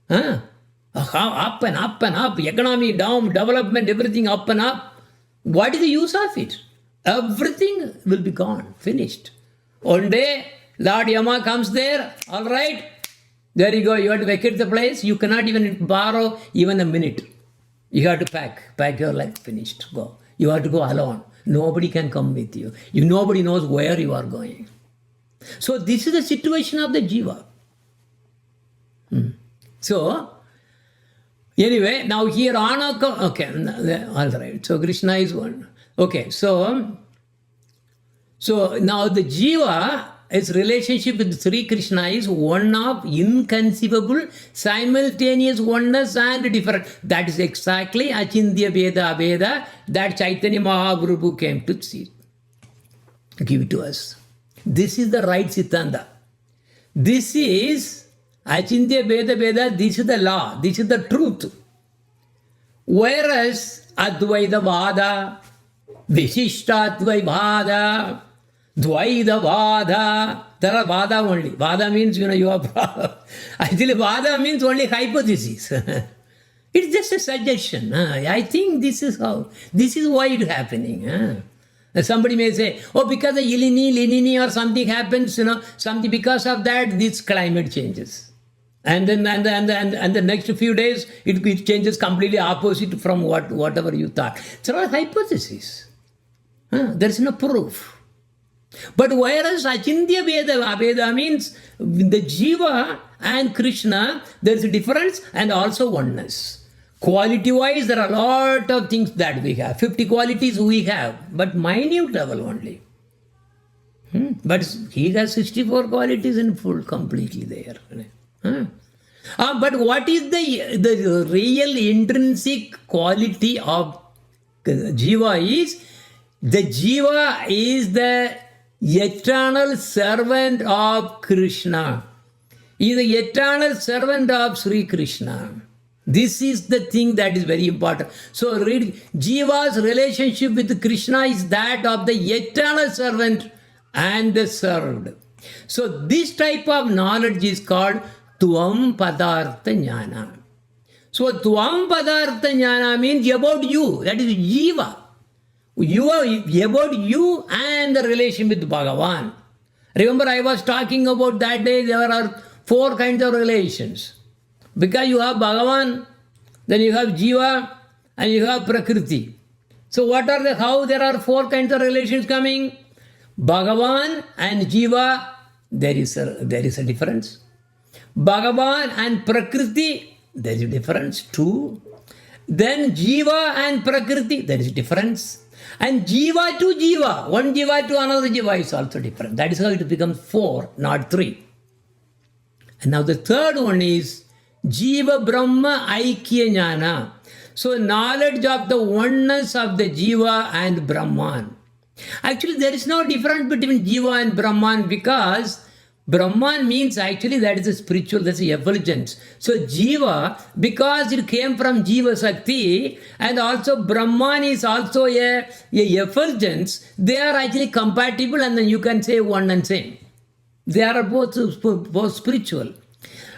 Up and up and up, economy down, development, everything up and up. What is the use of it? Everything will be gone, finished. One day, Lord Yama comes there, all right, there you go, you have to vacate the place, you cannot even borrow even a minute. You have to pack your life, finished, go. You have to go alone. Nobody can come with you. Nobody knows where you are going. So this is the situation of the jiva. So, anyway, now here Anaka, okay, all right, so Krishna is one. Okay, so now the jiva, its relationship with Sri Krishna is one of inconceivable, simultaneous oneness and different. That is exactly Achintya Veda Veda that Chaitanya Mahaprabhu came to see, give it to us. This is the right Siddhanta. This is Achintya Veda Veda, this is the law, this is the truth. Whereas Advaita Vada, Vishishtatva Vada, Dvaita Vada, there are Vada only. Vada means, you are actually Vada means only hypothesis. It's just a suggestion. I think this is why it's happening. Somebody may say, oh, because of El Niño or something happens, something because of that, this climate changes. And then the next few days, it changes completely opposite from whatever you thought. It's all hypothesis. There is no proof. But whereas Achintya Veda means the Jiva and Krishna, there is a difference and also oneness. Quality-wise, there are a lot of things that we have. 50 qualities we have, but minute level only. But he has 64 qualities in full, completely there. But what is the real intrinsic quality of Jiva is, the Jiva is the eternal servant of Krishna. He is the eternal servant of Sri Krishna. This is the thing that is very important. So read, Jiva's relationship with Krishna is that of the eternal servant and the served. So this type of knowledge is called Tvam Padartha Jnana. So Tvam Padartha Jnana means about you, that is Jiva. You are about you and the relation with Bhagavan. Remember I was talking about that day, there are 4 kinds of relations. Because you have Bhagavan, then you have Jiva, and you have Prakriti. So how there are 4 kinds of relations coming? Bhagavan and Jiva, there is a difference. Bhagavan and Prakriti, there is a difference too. Then Jiva and Prakriti, there is a difference. And Jiva to Jiva, one Jiva to another Jiva is also different. That is how it becomes 4, not 3. And now the third one is Jiva Brahma Aikya Jnana. So knowledge of the oneness of the Jiva and Brahman. Actually, there is no difference between Jiva and Brahman, because Brahman means actually that is a spiritual, that's a effulgence. So Jiva, because it came from Jiva Sakti, and also Brahman is also a effulgence, they are actually compatible, and then you can say one and same. They are both spiritual.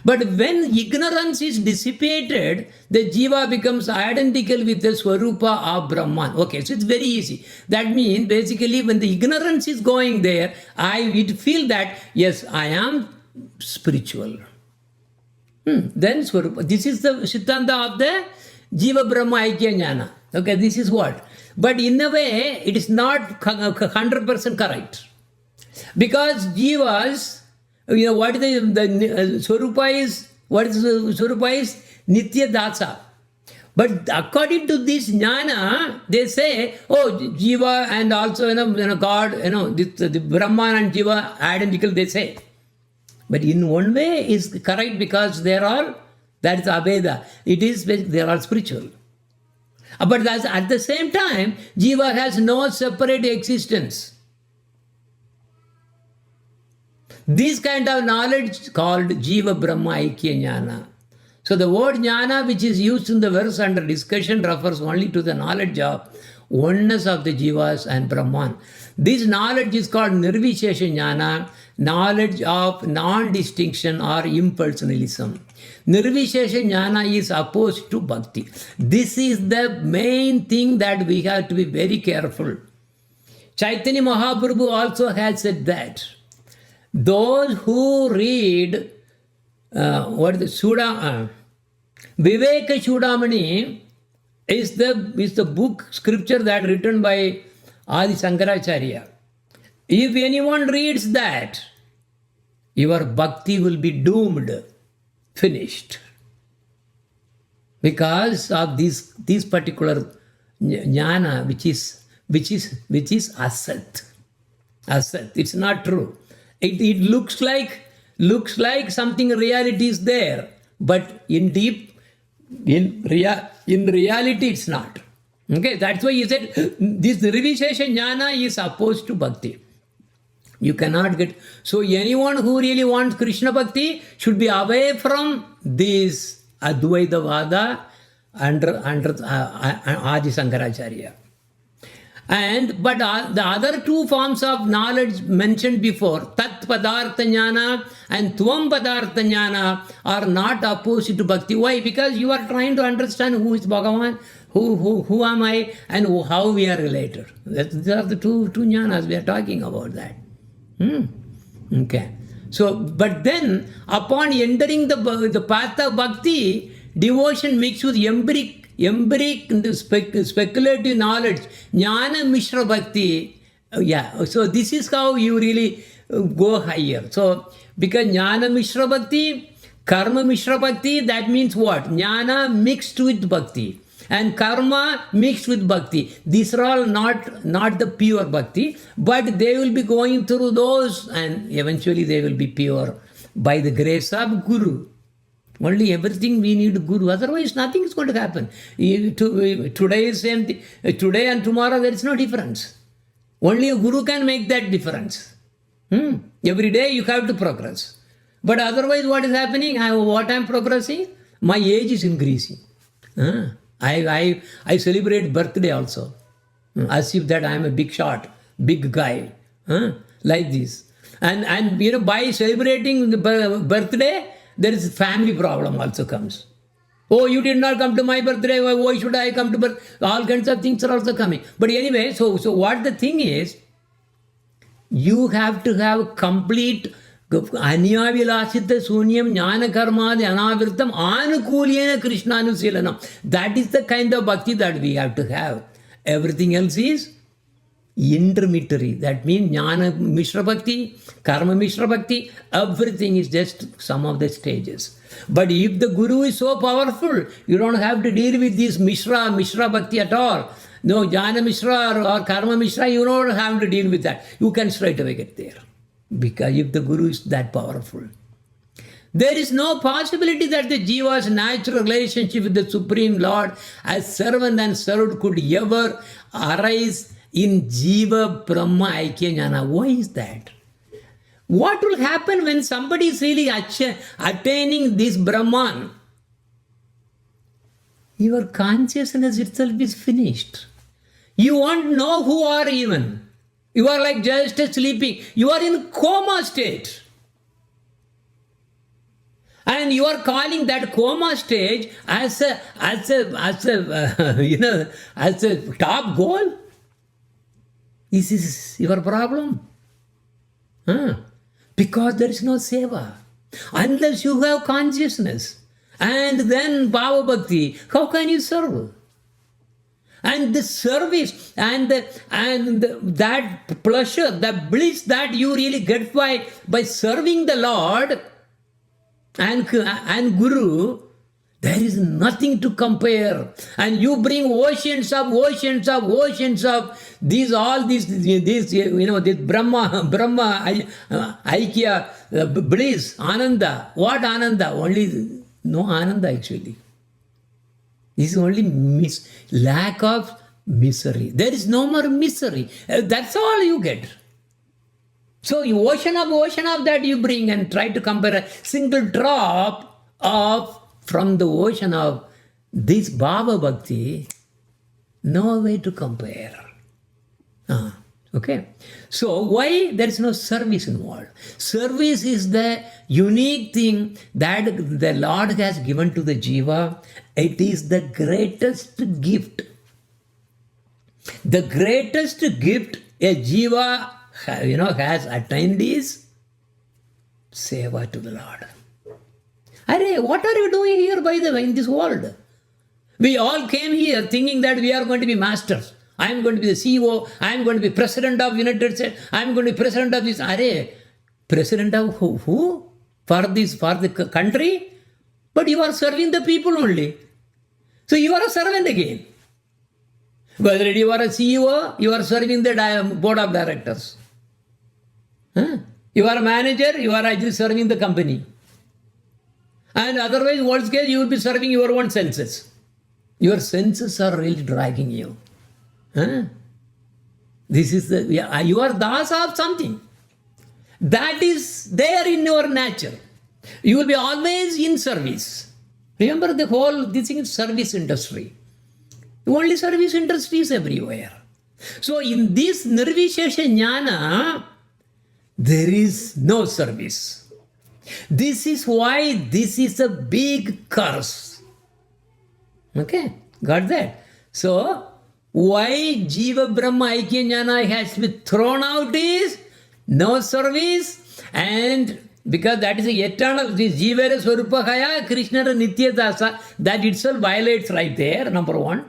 But when ignorance is dissipated, the Jiva becomes identical with the Swarupa of Brahman. Okay, so it's very easy. That means basically when the ignorance is going there, I would feel that, yes, I am spiritual. Then Swarupa. This is the Siddhanta of the Jiva Brahma Aikya Jnana. Okay, this is what. But in a way, it is not 100% correct. Because Jivas What is the Swarupa is, what is Swarupa is? Nitya Dasa. But according to this jnana, they say, oh, Jiva and also, God, the Brahman and Jiva identical, they say. But in one way is correct because that is Abheda. They are all spiritual. But at the same time, Jiva has no separate existence. This kind of knowledge called Jiva Brahma Aikya Jnana. So the word jnana which is used in the verse under discussion refers only to the knowledge of oneness of the jivas and Brahman. This knowledge is called nirvishesha jnana, knowledge of non-distinction or impersonalism. Nirvishesha jnana is opposed to bhakti. This is the main thing that we have to be very careful. Chaitanya Mahaprabhu also has said that those who read Viveka Chudamani is the book scripture that written by Adi Sankaracharya. If anyone reads that, your bhakti will be doomed, finished. Because of this particular jnana which is asat. Asat. It's not true. It looks like something reality is there, but in reality it's not. Okay, that's why he said this nirvishesha jnana is opposed to bhakti. You cannot get. So anyone who really wants Krishna bhakti should be away from this Advaita Vada under Adi Sankaracharya. But the other two forms of knowledge mentioned before, Tat Padartha Jnana and Tvam Padartha Jnana, are not opposed to bhakti. Why? Because you are trying to understand who is Bhagavan, who am I, and how we are related. These are the two jnanas we are talking about that. Okay. So, but then upon entering the path of bhakti, devotion mixed with empiric speculative knowledge, jnana mishra bhakti. So this is how you really go higher. So because jnana mishra bhakti, karma mishra bhakti, that means what? Jnana mixed with bhakti and karma mixed with bhakti. These are all not the pure bhakti, but they will be going through those and eventually they will be pure by the grace of Guru. Only everything we need Guru, otherwise nothing is going to happen. Today is same thing. Today and tomorrow there is no difference. Only a Guru can make that difference. Every day you have to progress. But otherwise what is happening? What I am progressing? My age is increasing. I celebrate birthday also. As if that I am a big shot, big guy. Like this. And by celebrating the birthday, there is family problem also comes. Oh, you did not come to my birthday. Why should I come to birthday? All kinds of things are also coming. But anyway, so what the thing is, you have to have complete anyavilasita sunyam jnana karmadi anavirtam anukulyena krishnaanusilanam. That is the kind of bhakti that we have to have. Everything else is intermediary. That means jnana mishra bhakti, karma mishra bhakti, everything is just some of the stages. But if the Guru is so powerful, you don't have to deal with this mishra bhakti at all. No, jnana mishra or karma mishra, you don't have to deal with that. You can straight away get there. Because if the Guru is that powerful. There is no possibility that the Jiva's natural relationship with the Supreme Lord as servant and served could ever arise in Jiva Brahma Aikya Jnana. Why is that? What will happen when somebody is really attaining this Brahman? Your consciousness itself is finished. You won't know who are even. You are like just sleeping. You are in coma state. And you are calling that coma stage as a top goal. This is your problem. Because there is no seva. Unless you have consciousness. And then Bhava Bhakti, how can you serve? And the service and that pleasure, the bliss that you really get by serving the Lord and Guru, there is nothing to compare. And you bring oceans of this Brahma Aikya, bliss, Ananda. What Ananda? Only no Ananda actually. This is only lack of misery. There is no more misery. That's all you get. So ocean of that you bring and try to compare a single drop from the ocean of this Bhava Bhakti, no way to compare. Okay. So why there is no service involved? Service is the unique thing that the Lord has given to the Jiva. It is the greatest gift. The greatest gift a Jiva has attained is seva to the Lord. What are you doing here, by the way, in this world? We all came here thinking that we are going to be masters. I am going to be the CEO. I am going to be president of United States. I am going to be president of this. President of who? For the country? But you are serving the people only. So you are a servant again. Whether you are a CEO, you are serving the board of directors. You are a manager, you are actually serving the company. And otherwise, worst case, you will be serving your own senses. Your senses are really dragging you. This is you are das of something. That is there in your nature. You will be always in service. Remember this thing is service industry. Only service industry is everywhere. So in this Nirvishesha Jnana, there is no service. This is why this is a big curse. Okay, got that? So, why Jiva Brahma Aikya Jnana has to be thrown out is no service, and because that is a eternal, this Jivara Swarupahaya, Krishna Nitya Dasa, that itself violates right there, number one.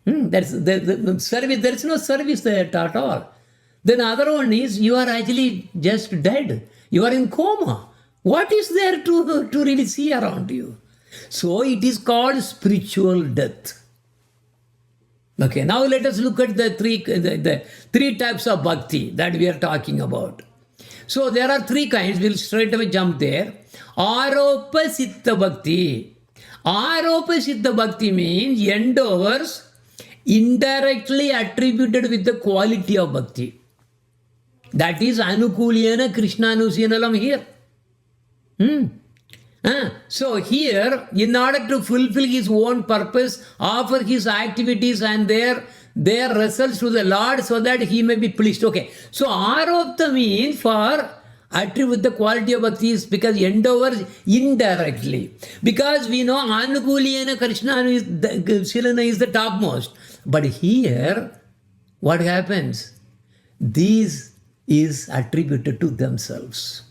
That's the service, there is no service there at all. Then other one is, you are actually just dead. You are in coma. What is there to really see around you? So it is called spiritual death. Okay, now let us look at the three types of bhakti that we are talking about. So there are three kinds. We'll straight away jump there. Aropa Siddha Bhakti. Aropa Siddha Bhakti means endeavors indirectly attributed with the quality of bhakti. That is Anukuliyana Krishnanusiyanalam here. So here, in order to fulfill his own purpose, offer his activities and their results to the Lord so that he may be pleased. Okay. So Aropta means for attribute the quality of bhakti is because endeavors indirectly. Because we know Anukuliyana Krishnanusiyana is the topmost. But here, what happens? These is attributed to themselves.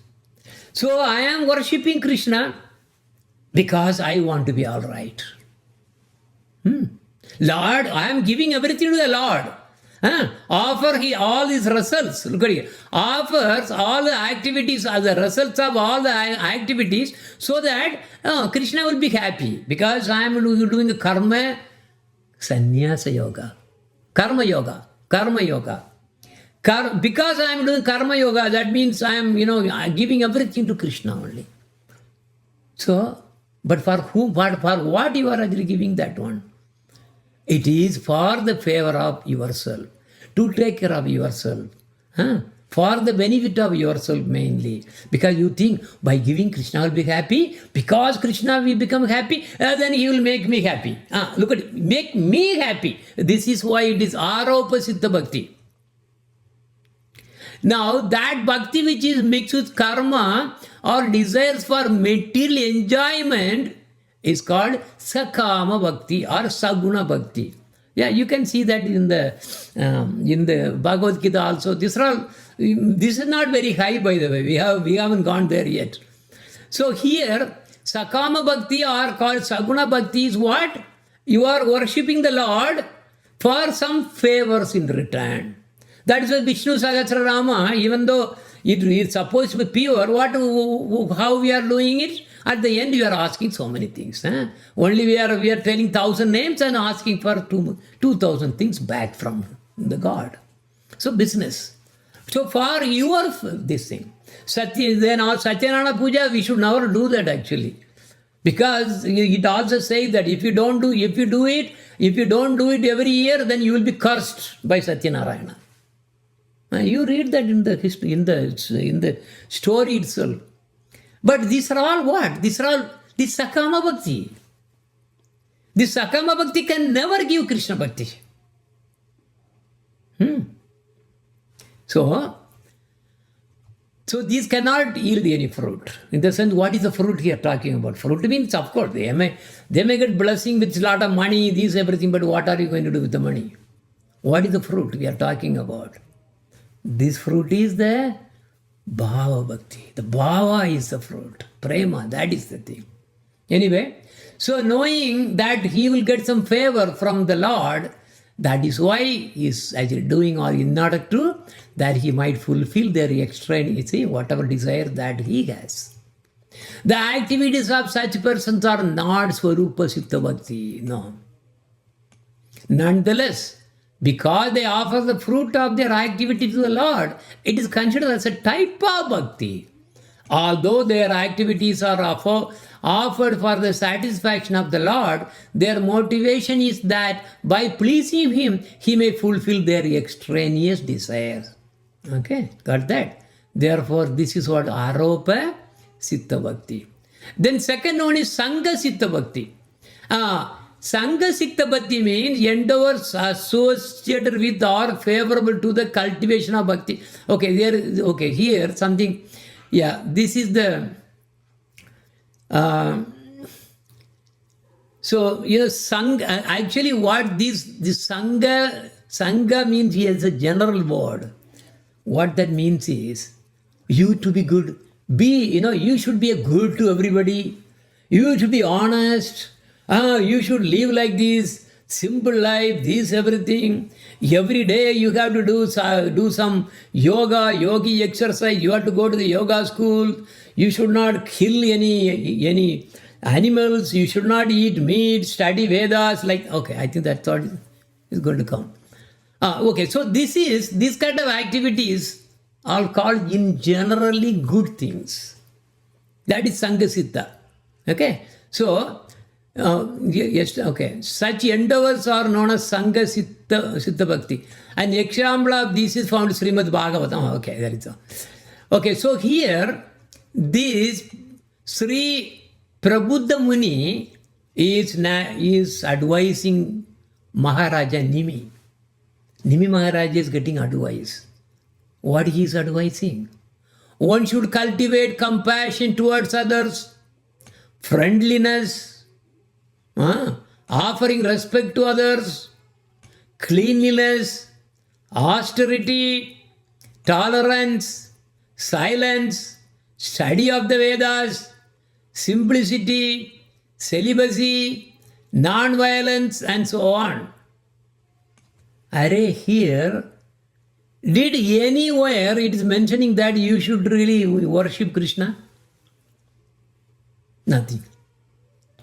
So I am worshipping Krishna because I want to be all right. Lord, I am giving everything to the Lord. Offer all his results. Look at here. Offers all the activities, the results of all the activities so that Krishna will be happy because I am doing a karma sannyasa yoga. Karma yoga. Because I am doing karma yoga, that means I am, giving everything to Krishna only. So, but for whom, for what you are actually giving that one? It is for the favor of yourself, to take care of yourself, for the benefit of yourself mainly. Because you think by giving Krishna will be happy, because Krishna will become happy, then he will make me happy. Look at it, make me happy. This is why it is Aropa Siddha Bhakti. Now, that bhakti which is mixed with karma or desires for material enjoyment is called Sakama Bhakti or Saguna Bhakti. Yeah, you can see that in the Bhagavad Gita also. This is not very high, by the way. We haven't gone there yet. So here, Sakama Bhakti or called Saguna Bhakti is what? You are worshipping the Lord for some favors in return. That is why Vishnu Sahasrarama, even though it is supposed to be pure, how we are doing it? At the end, we are asking so many things. Only we are telling 1,000 names and asking for 2,000 things back from the God. So business. So for your this thing, Satyanarayana Puja, we should never do that actually. Because it also says that if you don't do it every year, then you will be cursed by Satyanarayana. You read that in the history, in the story itself. But these are all what? These are all this Sakama Bhakti. This Sakama Bhakti can never give Krishna Bhakti. So these cannot yield any fruit. In the sense, what is the fruit here talking about? Fruit means, of course, they may get blessing with a lot of money, this, everything, but what are you going to do with the money? What is the fruit we are talking about? This fruit is the Bhava Bhakti. The Bhava is the fruit. Prema, that is the thing. Anyway, so knowing that he will get some favor from the Lord, that is why he is actually doing all in order to, that he might fulfill their extra, whatever desire that he has. The activities of such persons are not Swarupa Siddha Bhakti, no. Nonetheless, because they offer the fruit of their activity to the Lord, it is considered as a type of bhakti. Although their activities are offered for the satisfaction of the Lord, their motivation is that by pleasing Him, He may fulfill their extraneous desires. Okay, got that? Therefore, this is what Aropa Siddha Bhakti. Then second one is Sangha Siddha Bhakti. Sangha Siddha Bhakti means endeavors associated with or favorable to the cultivation of bhakti. Okay, here something, this is the, Sangha, actually what this Sangha means here is a general word. What that means is, you to be good, you should be a good to everybody, you should be honest, you should live like this, simple life, this everything. Every day you have to do some yogi exercise. You have to go to the yoga school. You should not kill any animals. You should not eat meat, study Vedas. I think that thought is going to come. So this kind of activities are called in generally good things. That is Sangha Siddha. Okay, so such endeavors are known as Sangha Siddha Bhakti. An example of this is found in Srimad Bhagavatam. Okay, there is okay, so here this Sri Prabuddha Muni is advising Maharaja Nimi. Nimi Maharaja is getting advice. What he is advising? One should cultivate compassion towards others, friendliness, offering respect to others, cleanliness, austerity, tolerance, silence, study of the Vedas, simplicity, celibacy, non-violence, and so on. Here, did anywhere it is mentioning that you should really worship Krishna? Nothing.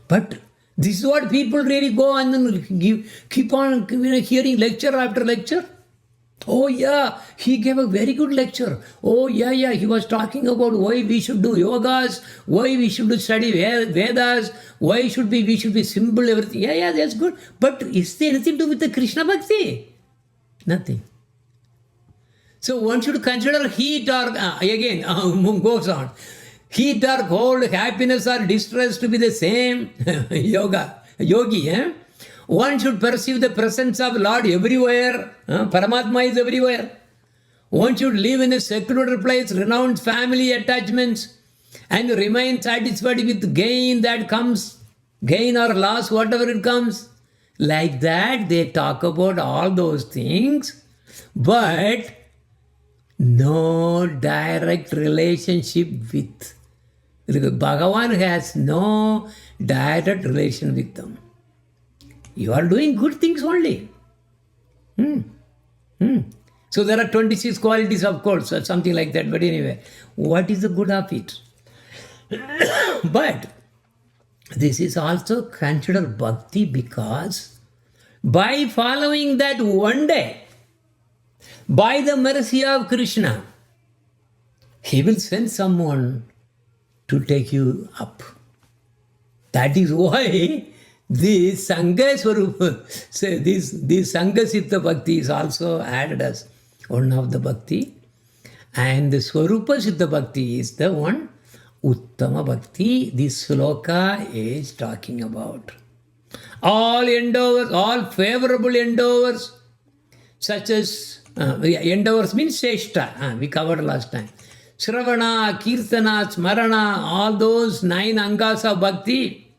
But this is what people really go and then keep on hearing lecture after lecture. Oh yeah, he gave a very good lecture. Oh yeah, he was talking about why we should do yogas, why we should study Vedas, why we should be simple, everything. Yeah, that's good. But is there anything to do with the Krishna Bhakti? Nothing. So one should consider heat or, goes on. Heat or cold, happiness or distress to be the same. Yogi. One should perceive the presence of Lord everywhere. Paramatma is everywhere. One should live in a secluded place, renounce family attachments, and remain satisfied with gain that comes, gain or loss, whatever it comes. Like that, they talk about all those things, but no direct relationship with. Bhagavan has no direct relation with them. You are doing good things only. So there are 26 qualities, of course, or something like that. But anyway, what is the good of it? But this is also considered bhakti because by following that one day, by the mercy of Krishna, he will send someone to take you up. That is why this Sangha Swarupa, this Sangha Siddha Bhakti is also added as one of the Bhakti. And the Swarupa Siddha Bhakti is the one Uttama Bhakti this sloka is talking about. All endeavors, all favorable endeavors, such as, endeavors means Seshta, we covered last time. Shravana, Kirtana, Smarana, all those 9 angas of Bhakti,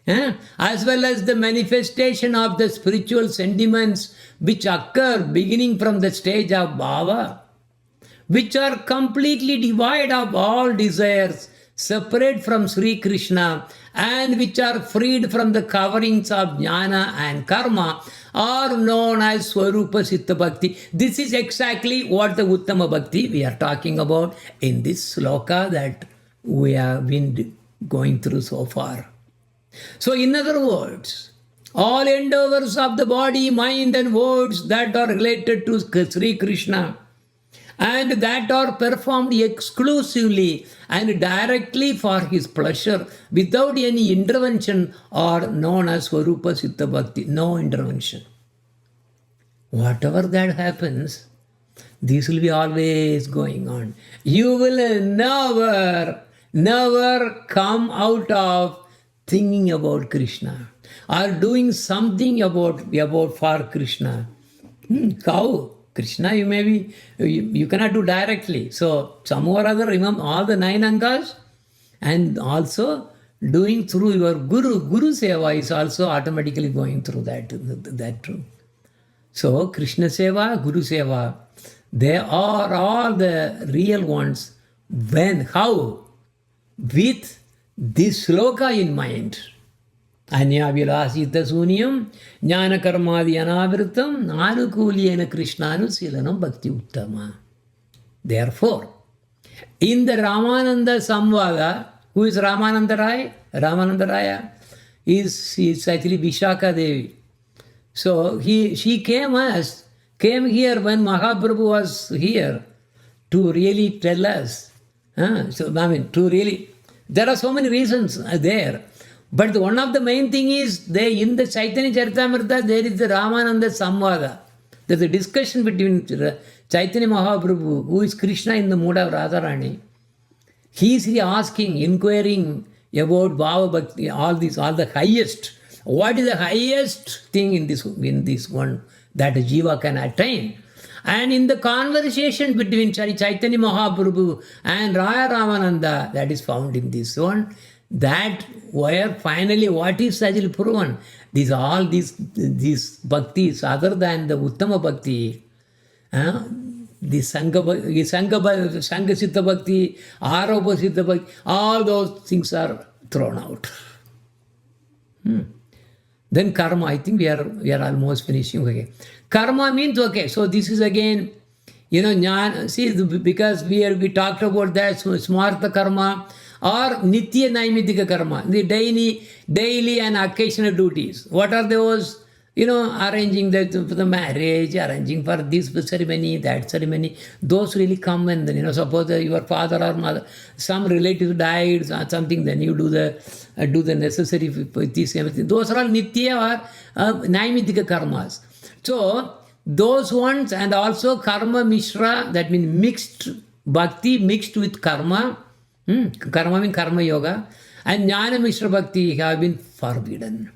as well as the manifestation of the spiritual sentiments which occur beginning from the stage of Bhava, which are completely devoid of all desires, separate from Sri Krishna, and which are freed from the coverings of jnana and karma, are known as Swarupa Siddha Bhakti. This is exactly what the Uttama Bhakti we are talking about in this sloka that we have been going through so far. So in other words, all endeavors of the body, mind and words that are related to Sri Krishna and that are performed exclusively and directly for his pleasure without any intervention are known as Swarupa Siddha Bhakti. No intervention. Whatever that happens, this will be always going on. You will never come out of thinking about Krishna or doing something about for Krishna. Cow, Krishna, you cannot do directly. So some or other, remember all the 9 angas, and also doing through your Guru Seva is also automatically going through that too. So Krishna Seva, Guru Seva, they are all the real ones. When, how? With this sloka in mind. Anya vilasita sunyam, jnana karmadi anavritam, anukulyena krishnanu bhakti uttama. Therefore, in the Ramananda Samvada, who is Ramananda Raya? Ramananda Raya is actually Vishaka Devi. So she came here when Mahaprabhu was here to really tell us. There are so many reasons there. But one of the main thing is, in the Chaitanya Charitamrita, there is the Ramananda Samvada. There's a discussion between Chaitanya Mahaprabhu, who is Krishna in the mood of Radharani. He is asking, inquiring about Bhava Bhakti, all the highest. What is the highest thing in this one that a jiva can attain? And in the conversation between Chaitanya Mahaprabhu and Raya Ramananda, that is found in this one, that where finally what is actually proven, these bhaktis other than the Uttama Bhakti, the Sangha Siddha Bhakti, Aropa Siddha Bhakti, all those things are thrown out. Then karma, I think we are almost finishing. Okay. Karma means, okay, so this is again, jnana, see, because we talked about that, smarta karma or nitya naimitika karma, the daily and occasional duties. What are those? Arranging for the marriage, arranging for this ceremony, that ceremony. Those really come when, suppose your father or mother, some relative died or something, then you do the necessary with this everything. Those are all nitya or naimitika karmas. So those ones, and also karma mishra, that means mixed bhakti mixed with karma. Karma means karma yoga, and jnana mishra bhakti have been forbidden.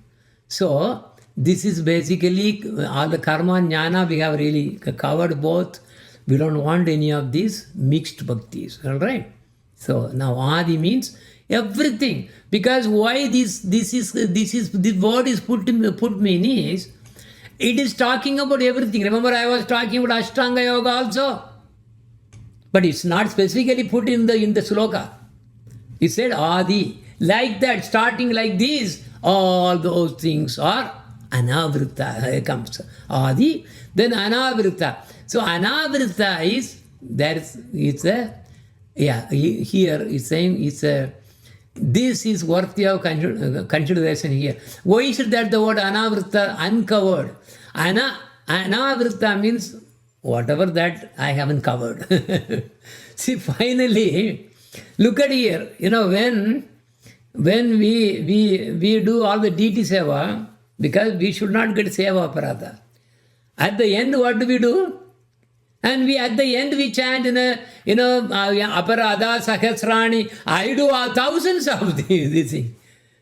So this is basically all the karma and jnana we have really covered both. We don't want any of these mixed bhaktis. All right. So now adi means everything. Because why this word is put mean is, it is talking about everything. Remember, I was talking about Ashtanga Yoga also, but it's not specifically put in the sloka. He said adi, like that, starting like this, all those things are Anavrita comes. Adi, then Anavrita. So Anavrita is, it's a, here it's saying it's a, this is worthy of consideration here. Why is it that the word Anavrita, uncovered? Anavrita means whatever that I haven't covered. See, finally, look at here. When we do all the deity seva, because we should not get seva aparadha. At the end, what do we do? And at the end we chant aparadha, sahasrani. I do thousands of these things.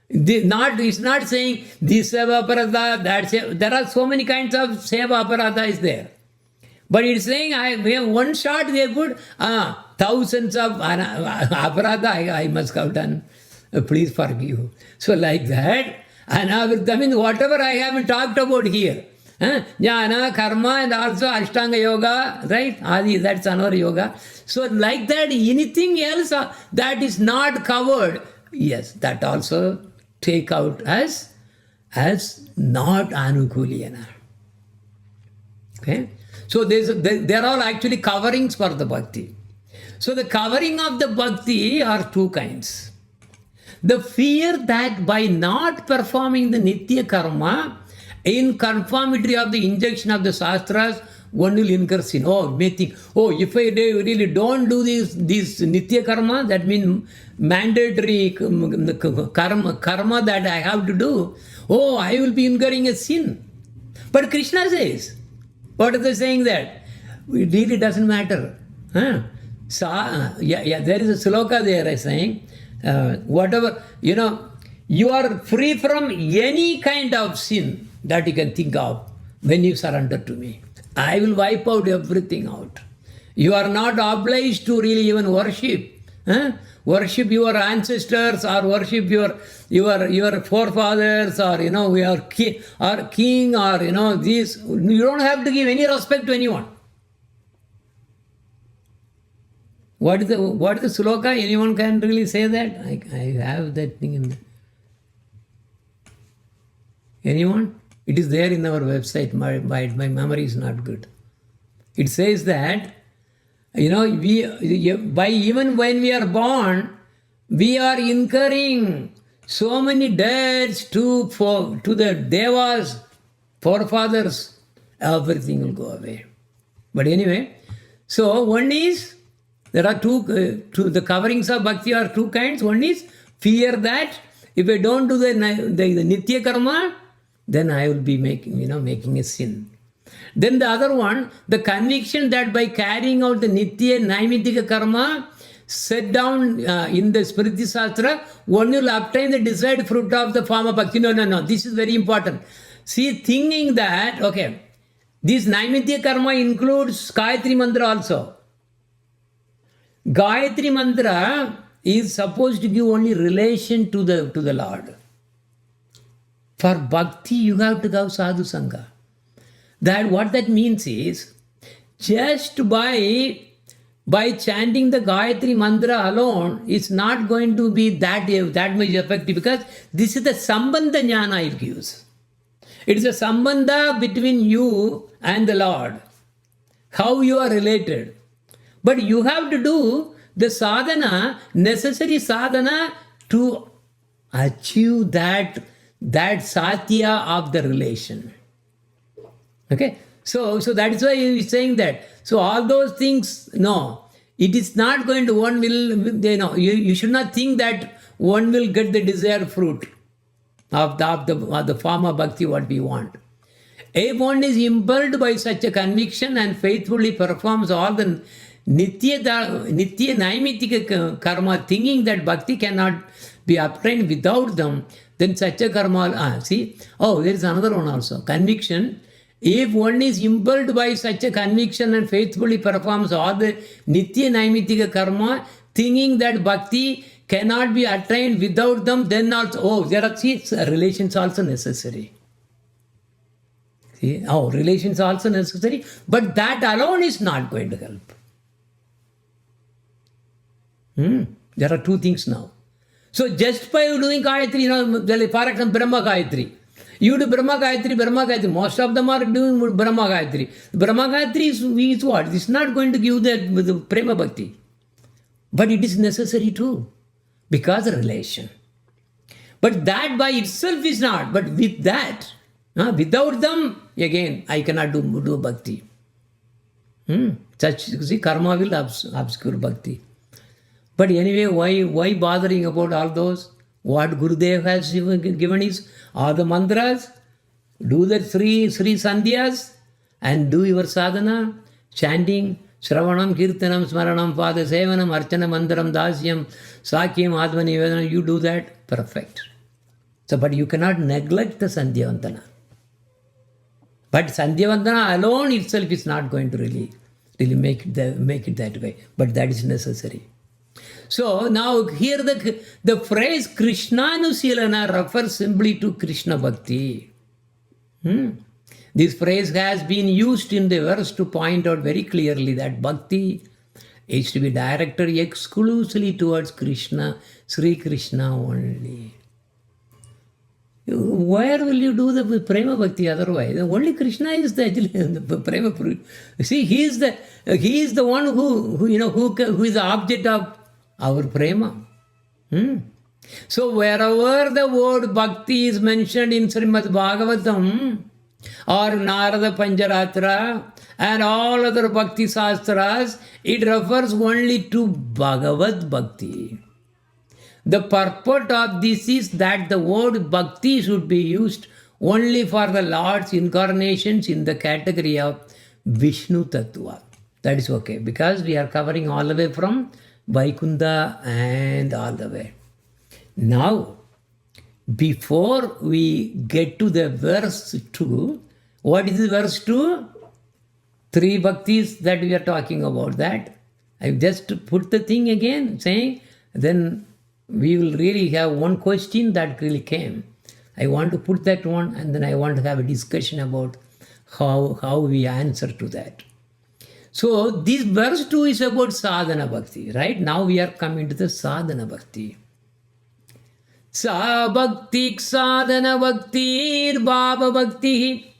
It's not saying this seva aparadha, that seva. There are so many kinds of seva aparadha is there. But it's saying, we have one shot, they put thousands of aparadha I must have done. Please forgive. So like that, Anavrita means whatever I haven't talked about here. Jnana, karma, and also Ashtanga yoga, right? Adi, that's another yoga. So like that, anything else that is not covered, yes, that also take out as not anukuliyana. Okay? So there are actually coverings for the bhakti. So the covering of the bhakti are two kinds. The fear that by not performing the nitya karma, in conformity of the injunction of the shastras, one will incur sin. May think, if I really don't do this nitya karma, that means mandatory karma that I have to do, I will be incurring a sin. But Krishna says, what are they saying that? It really doesn't matter. There is a sloka there saying, whatever, you are free from any kind of sin that you can think of when you surrender to me. I will wipe out everything out. You are not obliged to really even worship. Worship your ancestors or worship your forefathers or your king or this. You don't have to give any respect to anyone. What is the sloka? Anyone can really say that? I have that thing in there. Anyone? It is there in our website. My memory is not good. It says that, even when we are born, we are incurring so many debts to the devas, forefathers. Everything will go away. But anyway, so one is, there are two, the coverings of bhakti are two kinds. One is fear that if I don't do the nitya karma, then I will be making a sin. Then the other one, the conviction that by carrying out the nitya naimitika karma set down in the Smriti Shastra, one will obtain the desired fruit of the form of bhakti. No. This is very important. See, thinking that, this naimitika karma includes Gayatri Mantra also. Gayatri Mantra is supposed to give only relation to the Lord. For bhakti, you have to have sadhu sangha. What that means is, just by chanting the Gayatri Mantra alone, it's not going to be that much effective, because this is the sambandha jnana it gives. It is a sambandha between you and the Lord, how you are related. But you have to do the sadhana, necessary sadhana to achieve that satya of the relation. Okay? So that is why he is saying that. So all those things, no. It is not going to, one will, you should not think that one will get the desired fruit of the form of bhakti what we want. If one is impelled by such a conviction and faithfully performs all the nitya naimitika karma, thinking that bhakti cannot be obtained without them, then such a karma, there is another one also, conviction. If one is impelled by such a conviction and faithfully performs all the nitya naimitika karma, thinking that bhakti cannot be attained without them, then also, there are relations also necessary. Relations also necessary, but that alone is not going to help. There are two things now. So just by doing Gayatri, for example, Brahma Gayatri, You do Brahma Gayatri. Most of them are doing Brahma Gayatri. Brahma Gayatri is what? It's not going to give the Prema Bhakti. But it is necessary too. Because of relation. But that by itself is not. But with that, without them, again, I cannot do Bhakti. Such, see, karma will obscure Bhakti. But anyway, why bothering about all those? What Gurudev has given is all the mantras, do the three Sandhyas, and do your sadhana, chanting, Shravanam, Kirtanam, Smaranam, Pada Sevanam, Archana, Mandaram, Dasyam, Sakyam, Advani, Vedana, you do that, perfect. So, but you cannot neglect the Sandhyavantana. But Sandhyavantana alone itself is not going to really make it that way. But that is necessary. So now here the phrase Krishnanusilana refers simply to Krishna Bhakti. This phrase has been used in the verse to point out very clearly that Bhakti is to be directed exclusively towards Krishna, Sri Krishna only. Where will you do the Prema Bhakti otherwise? Only Krishna is the Prema. See, he is the one who is the object of our Prema. So wherever the word Bhakti is mentioned in Srimad Bhagavatam or Narada Panjaratra and all other Bhakti Shastras, it refers only to Bhagavad Bhakti. The purport of this is that the word Bhakti should be used only for the Lord's incarnations in the category of Vishnu Tattva. That is okay, because we are covering all the way from Vaikunta and all the way. Now, before we get to the verse 2, what is the verse 2? 3 bhaktis that we are talking about that. I just put the thing again, saying, then we will really have one question that really came. I want to put that one, and then I want to have a discussion about how we answer to that. So this verse 2 is about sadhana bhakti, right? Now we are coming to the sadhana bhakti. Sa bhakti sadhana bhakti bhava bhakti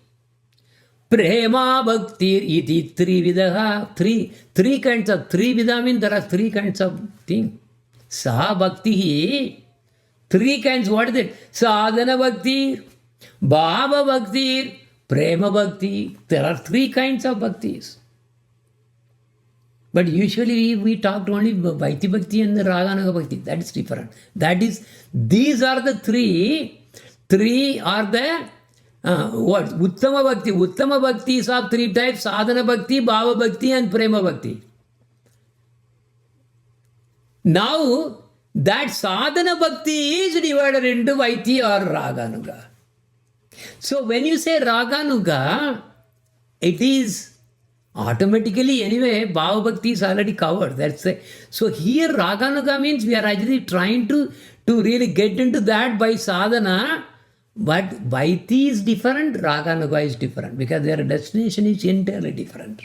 prema bhakti iti trividaha. Three kinds of trivida means there are 3 kinds of things. Sa bhakti, 3 kinds. What is it? Sadhana bhakti, bhava bhakti, prema bhakti. There are 3 kinds of bhaktis. But usually we talked only Vaiti Bhakti and the Raganuga Bhakti. That is different. These are the 3. 3 are the what? Uttama Bhakti. Uttama Bhakti is of 3 types: Sadhana Bhakti, Bhava Bhakti, and Prema Bhakti. Now, that Sadhana Bhakti is divided into Vaiti or Raganuga. So when you say Raganuga, it is automatically, anyway, Bhava Bhakti is already covered. So here Raganuga means we are actually trying to really get into that by sadhana, but Vaiti is different, Raganuga is different, because their destination is entirely different.